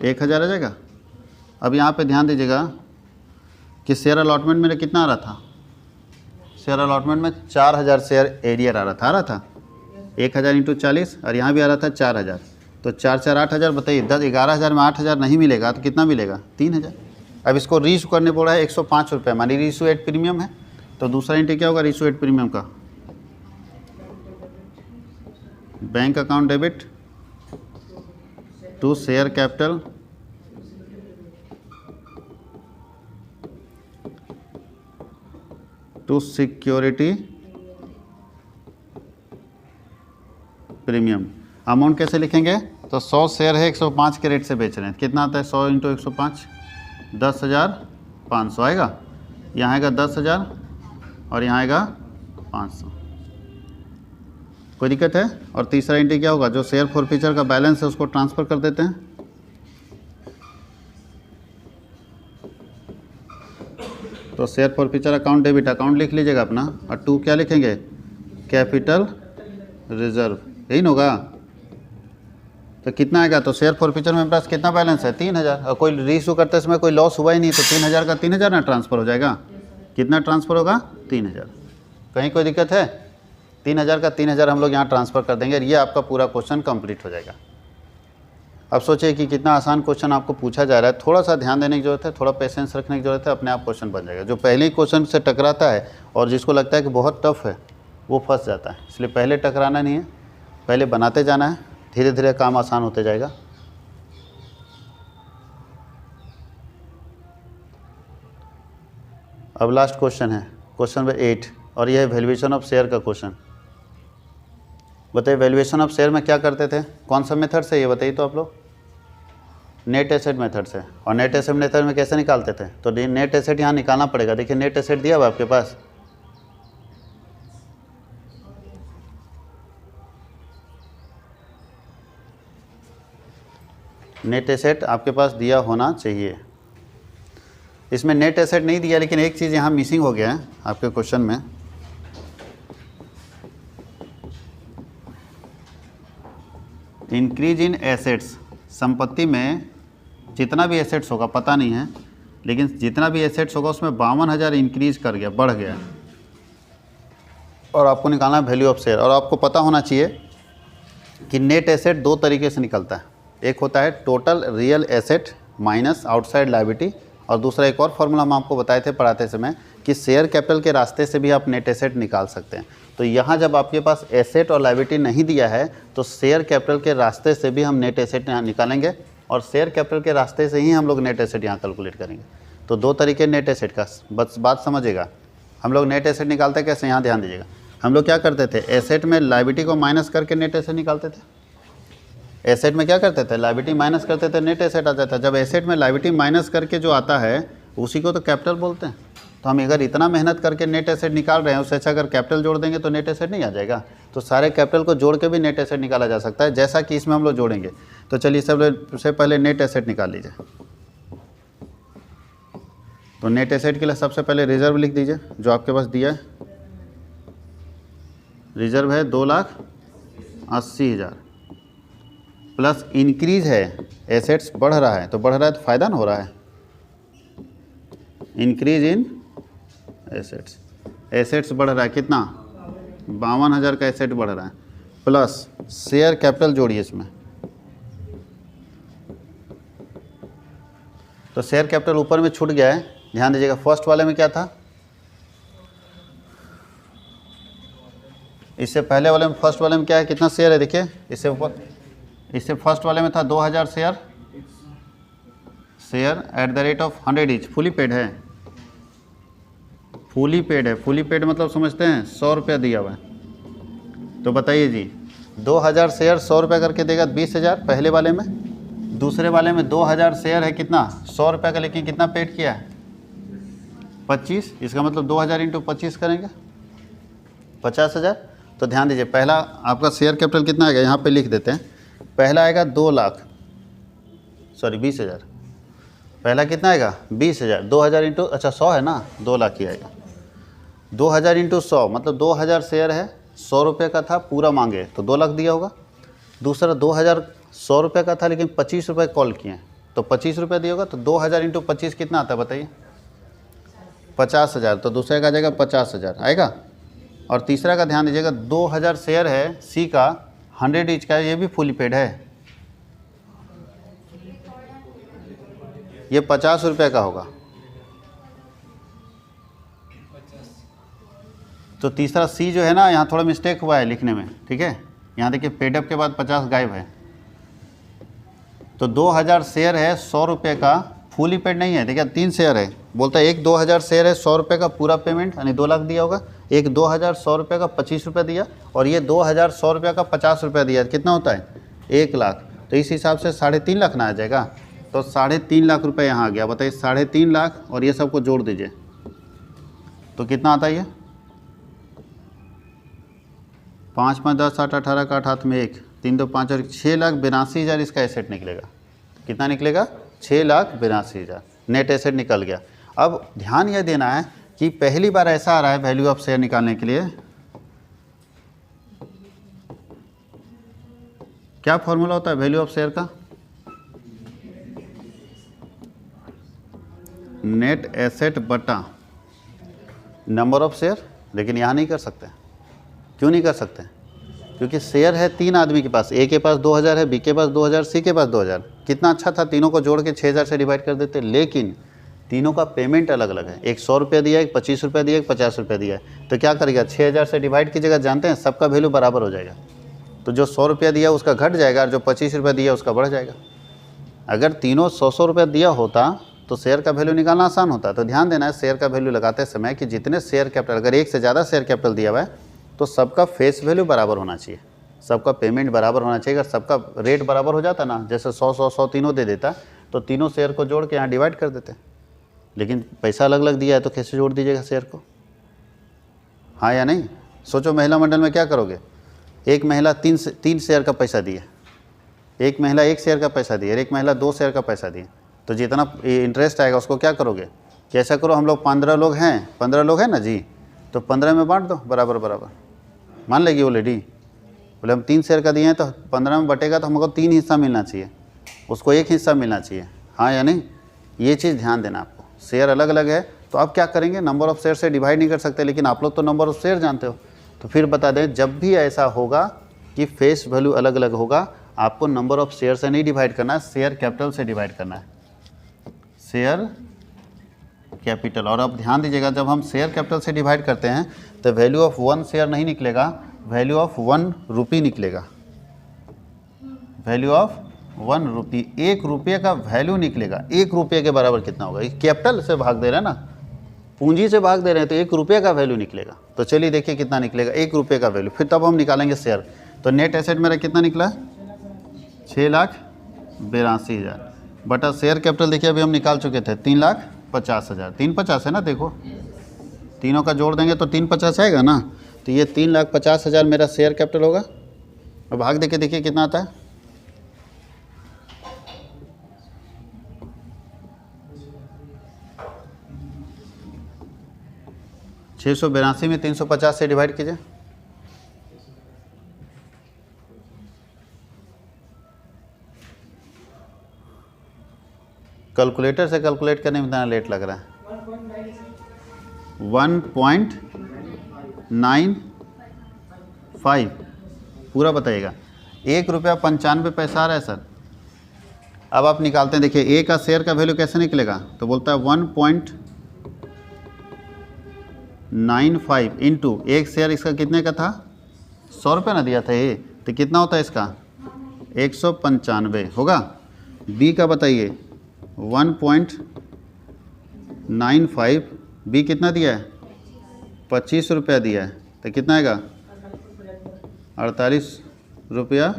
1000 आ जाएगा। अब यहाँ पे ध्यान दीजिएगा कि शेयर अलॉटमेंट मेरा कितना आ रहा था, शेयर अलॉटमेंट में 4000 शेयर एरियर आ रहा था 1000 इंटू 40, और यहाँ भी आ रहा था 4000, तो 4 4 8000, बताइए 11,000 में 8000 नहीं मिलेगा तो कितना मिलेगा 3000। अब इसको रीइशू करने पड़ रहा है 105 रुपये, मानी रीइशू एट प्रीमियम है, तो दूसरा एंट्री क्या होगा रीइशू एट प्रीमियम का, bank account debit to share capital to security premium. Amount कैसे लिखेंगे? तो 100 शेयर है, 105 के रेट से बेच रहे हैं, कितना आता है 100 इंटू 105, 10,500 आएगा। यहाँ आएगा 10,000 और यहाँ आएगा 500। कोई दिक्कत है? और तीसरा एंट्री क्या होगा? जो शेयर फॉरफीचर का बैलेंस है उसको ट्रांसफ़र कर देते हैं। तो share forfeiture account debit account लिख लीजिएगा अपना, और 2 क्या लिखेंगे? कैपिटल रिजर्व, यही ना होगा। तो कितना आएगा? तो शेयर फॉरफीचर में पास कितना बैलेंस है? 3,000। और कोई रीइशू करते समय कोई लॉस हुआ ही नहीं, तो 3,000 का 3,000 ना ट्रांसफ़र हो जाएगा। कितना ट्रांसफ़र होगा? 3,000। कहीं कोई दिक्कत है? 3,000 का 3,000 हम लोग यहाँ ट्रांसफ़र कर देंगे, ये आपका पूरा क्वेश्चन कंप्लीट हो जाएगा। अब सोचिए कि कितना आसान क्वेश्चन आपको पूछा जा रहा है। थोड़ा सा ध्यान देने की ज़रूरत है, थोड़ा पेशेंस रखने की ज़रूरत है, अपने आप क्वेश्चन बन जाएगा। जो पहले ही क्वेश्चन से टकराता है और जिसको लगता है कि बहुत टफ है, वो फंस जाता है। इसलिए पहले टकराना नहीं है, पहले बनाते जाना है, धीरे धीरे काम आसान होते जाएगा। अब लास्ट क्वेश्चन है, क्वेश्चन नंबर 8, और यह है वैल्यूएशन ऑफ शेयर का क्वेश्चन। बताइए वैल्यूएशन ऑफ शेयर में क्या करते थे? कौन सा मेथड से? ये बताइए तो आप लोग। नेट एसेट मेथड से। और नेट एसेट मेथड में कैसे निकालते थे? तो नेट एसेट यहाँ निकालना पड़ेगा। देखिए नेट एसेट दिया हुआ आपके पास, नेट एसेट आपके पास दिया होना चाहिए। इसमें नेट एसेट नहीं दिया, लेकिन एक चीज़ यहाँ मिसिंग हो गया है आपके क्वेश्चन में। इंक्रीज इन एसेट्स, संपत्ति में जितना भी एसेट्स होगा पता नहीं है, लेकिन जितना भी एसेट्स होगा उसमें 52,000 इंक्रीज कर गया, बढ़ गया। और आपको निकालना है वैल्यू ऑफ शेयर। और आपको पता होना चाहिए कि नेट एसेट 2 तरीके से निकलता है। एक होता है total real asset minus outside liability, और दूसरा एक और फार्मूला हम आपको बताए थे पढ़ाते समय कि शेयर कैपिटल के रास्ते से भी आप नेट एसेट निकाल सकते हैं। तो यहाँ जब आपके पास एसेट और लायबिलिटी नहीं दिया है, तो शेयर कैपिटल के रास्ते से भी हम नेट एसेट यहाँ निकालेंगे, और शेयर कैपिटल के रास्ते से ही हम लोग नेट एसेट यहाँ कैलकुलेट करेंगे। तो 2 तरीके नेट एसेट का, बस बात समझिएगा। हम लोग नेट एसेट निकालते कैसे, यहाँ ध्यान दीजिएगा। हम लोग क्या करते थे? एसेट में लायबिलिटी को माइनस करके नेट एसेट निकालते थे। एसेट में क्या करते थे? लायबिलिटी माइनस करते थे, नेट एसेट आ जाता है। जब एसेट में लायबिलिटी माइनस करके जो आता है उसी को तो कैपिटल बोलते हैं। तो हम अगर इतना मेहनत करके नेट एसेट निकाल रहे हैं, उससे अच्छा अगर कैपिटल जोड़ देंगे तो नेट एसेट नहीं आ जाएगा। तो सारे कैपिटल को जोड़ के भी नेट एसेट निकाला जा सकता है, जैसा कि इसमें हम लोग जोड़ेंगे। तो चलिए सबसे पहले नेट एसेट निकाल लीजिए। तो नेट एसेट के लिए सबसे पहले रिजर्व लिख दीजिए, जो आपके पास दिया है। रिजर्व है 2,80,000 प्लस इंक्रीज है, एसेट्स बढ़ रहा है, तो बढ़ रहा है तो फ़ायदा ना हो रहा है। इंक्रीज इन एसेट्स, एसेट्स बढ़ रहा है, कितना? 52,000 का एसेट बढ़ रहा है, प्लस शेयर कैपिटल जोड़िए इसमें। तो शेयर कैपिटल ऊपर में छूट गया है, ध्यान दीजिएगा। फर्स्ट वाले में क्या था? इससे पहले वाले में, फर्स्ट वाले में क्या है? कितना शेयर है? देखिए इससे ऊपर, इससे फर्स्ट वाले में था 2,000 share at the rate of 100 each. Fully paid है, फुली पेड है। फुली पेड मतलब समझते हैं? 100 रुपया दिया हुआ है। तो बताइए जी, 2,000 शेयर 100 रुपया करके देगा 20,000 पहले वाले में। दूसरे वाले में 2,000 शेयर है, कितना? 100 रुपया का, लेकिन कितना पेड किया है? 25। इसका मतलब 2,000 इंटू 25 करेंगे 50,000। तो ध्यान दीजिए, पहला आपका शेयर कैपिटल कितना आएगा, यहाँ पे लिख देते हैं। पहला आएगा 20,000। पहला कितना आएगा? 20,000। 2,000 इंटू, अच्छा 100 है ना, 2 लाख ही आएगा। 2,000 इंटू 100 मतलब 2,000 शेयर है, 100 रुपये का था, पूरा मांगे तो 2 लाख दिया होगा। दूसरा 2,000 100 रुपये का था, लेकिन 25 रुपये कॉल किए हैं, तो 25 रुपये दिया होगा। तो 2,000 इंटू 25 कितना आता है बताइए? 50,000। तो दूसरे का आ जाएगा 50,000 आएगा। और तीसरा का ध्यान दीजिएगा, 2,000 शेयर है सी का, 100 ईच का है, ये भी फुली पेड है, ये 50 रुपये का होगा। तो तीसरा सी जो है ना, यहाँ थोड़ा मिस्टेक हुआ है लिखने में, ठीक है। यहाँ देखिए पेडअप के बाद 50 गायब है। तो 2,000 शेयर है 100 रुपये का, फुली पेड नहीं है। देखिए 3 शेयर है, बोलता है एक 2000 शेयर है, 100 रुपये का पूरा पेमेंट यानी 2 लाख दिया होगा, एक 2000 100 रुपये का 25 रुपये दिया, और ये 2000 100 रुपये का 50 रुपये दिया, कितना होता है 1 लाख। तो इस हिसाब से 3.5 लाख ना आ जाएगा, तो 3.5 लाख रुपये यहाँ आ गया। बताइए 3.5 लाख और ये सबको जोड़ दीजिए तो कितना आता है ये 5 5 10 8 18 का 8 हाथ में 1 3 2 5 और 6,82,000 इसका एसेट निकलेगा। कितना निकलेगा 6,82,000 नेट एसेट निकल गया। अब ध्यान यह देना है कि पहली बार ऐसा आ रहा है वैल्यू ऑफ शेयर निकालने के लिए क्या फॉर्मूला होता है वैल्यू ऑफ शेयर का, नेट एसेट बटा नंबर ऑफ शेयर। लेकिन यहाँ नहीं कर सकते। क्यों नहीं कर सकते? क्योंकि शेयर है 3 आदमी के पास, ए के पास 2000 है, बी के पास 2000, सी के पास 2000। कितना अच्छा था, तीनों को जोड़ के 6000 से डिवाइड कर देते, लेकिन तीनों का पेमेंट अलग अलग है। एक 100 रुपया दिया, एक 25 रुपया दिया, एक 50 रुपया दिया है। तो क्या करेगा 6000 से डिवाइड कीजिएगा, जानते हैं सबका वैल्यू बराबर हो जाएगा। तो जो 100 रुपया दिया उसका घट जाएगा और जो 25 रुपया दिया उसका बढ़ जाएगा। अगर तीनों 100 रुपया दिया होता तो शेयर का वैल्यू निकालना आसान होता। तो ध्यान देना है शेयर का वैल्यू लगाते समय कि जितने शेयर कैपिटल, अगर एक से ज़्यादा शेयर कैपिटल दिया हुआ है तो सबका फेस वैल्यू बराबर होना चाहिए, सबका पेमेंट बराबर होना चाहिए। अगर सबका रेट बराबर हो जाता ना, जैसे 100 तीनों दे देता तो तीनों शेयर को जोड़ के यहाँ डिवाइड कर देते। लेकिन पैसा अलग अलग दिया है तो कैसे जोड़ दीजिएगा शेयर को, हाँ या नहीं? सोचो महिला मंडल में क्या करोगे, एक महिला 3 शेयर का पैसा दिए, एक महिला 1 शेयर का पैसा दिए, एक महिला 2 शेयर का पैसा दिए, तो जितना इंटरेस्ट आएगा उसको क्या करोगे, कैसा करो, हम लोग 15 लोग हैं, 15 लोग हैं ना जी, तो 15 में बांट दो बराबर बराबर। मान लेगी वो लेडी, बोले हम 3 शेयर का दिए हैं तो 15 में बटेगा तो हमको 3 हिस्सा मिलना चाहिए, उसको 1 हिस्सा मिलना चाहिए, हाँ या नहीं? ये चीज़ ध्यान देना आपको। शेयर अलग अलग है तो आप क्या करेंगे, नंबर ऑफ़ शेयर से डिवाइड नहीं कर सकते, लेकिन आप लोग तो नंबर ऑफ़ शेयर जानते हो। तो फिर बता दें, जब भी ऐसा होगा कि फेस वैल्यू अलग अलग होगा, आपको नंबर ऑफ़ शेयर से नहीं डिवाइड करना है, शेयर कैपिटल से डिवाइड करना है, शेयर कैपिटल। और अब ध्यान दीजिएगा, जब हम शेयर कैपिटल से डिवाइड करते हैं तो वैल्यू ऑफ 1 शेयर नहीं निकलेगा, वैल्यू ऑफ 1 रुपी निकलेगा, वैल्यू ऑफ 1 रुपी, 1 रुपये का वैल्यू निकलेगा। 1 रुपये के बराबर कितना होगा, कैपिटल से भाग दे रहे हैं ना, पूंजी से भाग दे रहे हैं, तो 1 रुपये का वैल्यू निकलेगा। तो चलिए देखिए कितना निकलेगा 1 रुपये का वैल्यू, फिर तब हम निकालेंगे शेयर। तो नेट एसेट मेरा कितना निकला 6,82,000 बटा शेयर कैपिटल देखिए अभी हम निकाल चुके थे 3,50,000, 350 है ना, देखो तीनों का जोड़ देंगे तो 350 आएगा ना, तो ये 3,50,000 मेरा शेयर कैपिटल होगा। अब भाग देके देखिए कितना आता है, $682 में 350 से डिवाइड कीजिए, कैलकुलेटर से कैलकुलेट करने में इतना लेट लग रहा है, 1.95 पूरा बताइएगा। 1 रुपया 95 पैसा आ रहा है सर। अब आप निकालते हैं, देखिए ए का शेयर का वैल्यू कैसे निकलेगा, तो बोलता है 1.95 इंटू एक शेयर इसका कितने का था 100 रुपये ना दिया था ये, तो कितना होता है इसका 195 होगा। बी का बताइए 1.95, बी कितना दिया है 25 रुपया दिया है, तो कितना आएगा 48 रुपया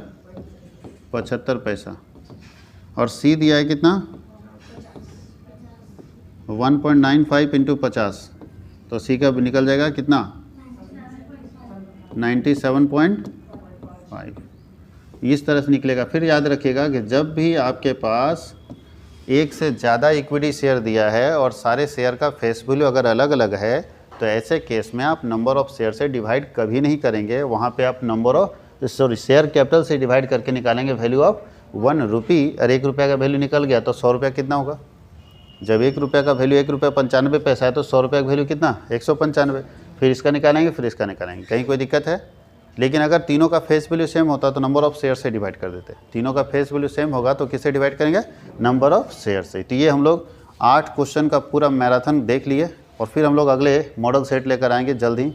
75 पैसा। और सी दिया है कितना 1.95 इंटू 50, तो सी का निकल जाएगा कितना 97.5, इस तरह से निकलेगा। फिर याद रखिएगा कि जब भी आपके पास एक से ज़्यादा इक्विटी शेयर दिया है और सारे शेयर का फेस वैल्यू अगर अलग अलग है, तो ऐसे केस में आप नंबर ऑफ़ शेयर से डिवाइड कभी नहीं करेंगे, वहाँ पे आप शेयर कैपिटल से डिवाइड करके निकालेंगे वैल्यू ऑफ 1 रुपी। और 1 रुपये का वैल्यू निकल गया तो 100 रुपया कितना होगा, जब 1 रुपये का वैल्यू 1 रुपया 95 पैसा है तो 100 रुपये का वैल्यू कितना 195। फिर इसका निकालेंगे, फिर इसका निकालेंगे, कहीं कोई दिक्कत है? लेकिन अगर तीनों का फेस वैल्यू सेम होता तो नंबर ऑफ़ शेयर से डिवाइड कर देते। तीनों का फेस वैल्यू सेम होगा तो किससे डिवाइड करेंगे, नंबर ऑफ़ शेयर से। तो ये हम लोग 8 क्वेश्चन का पूरा मैराथन देख लिए और फिर हम लोग अगले मॉडल सेट लेकर आएंगे जल्द ही।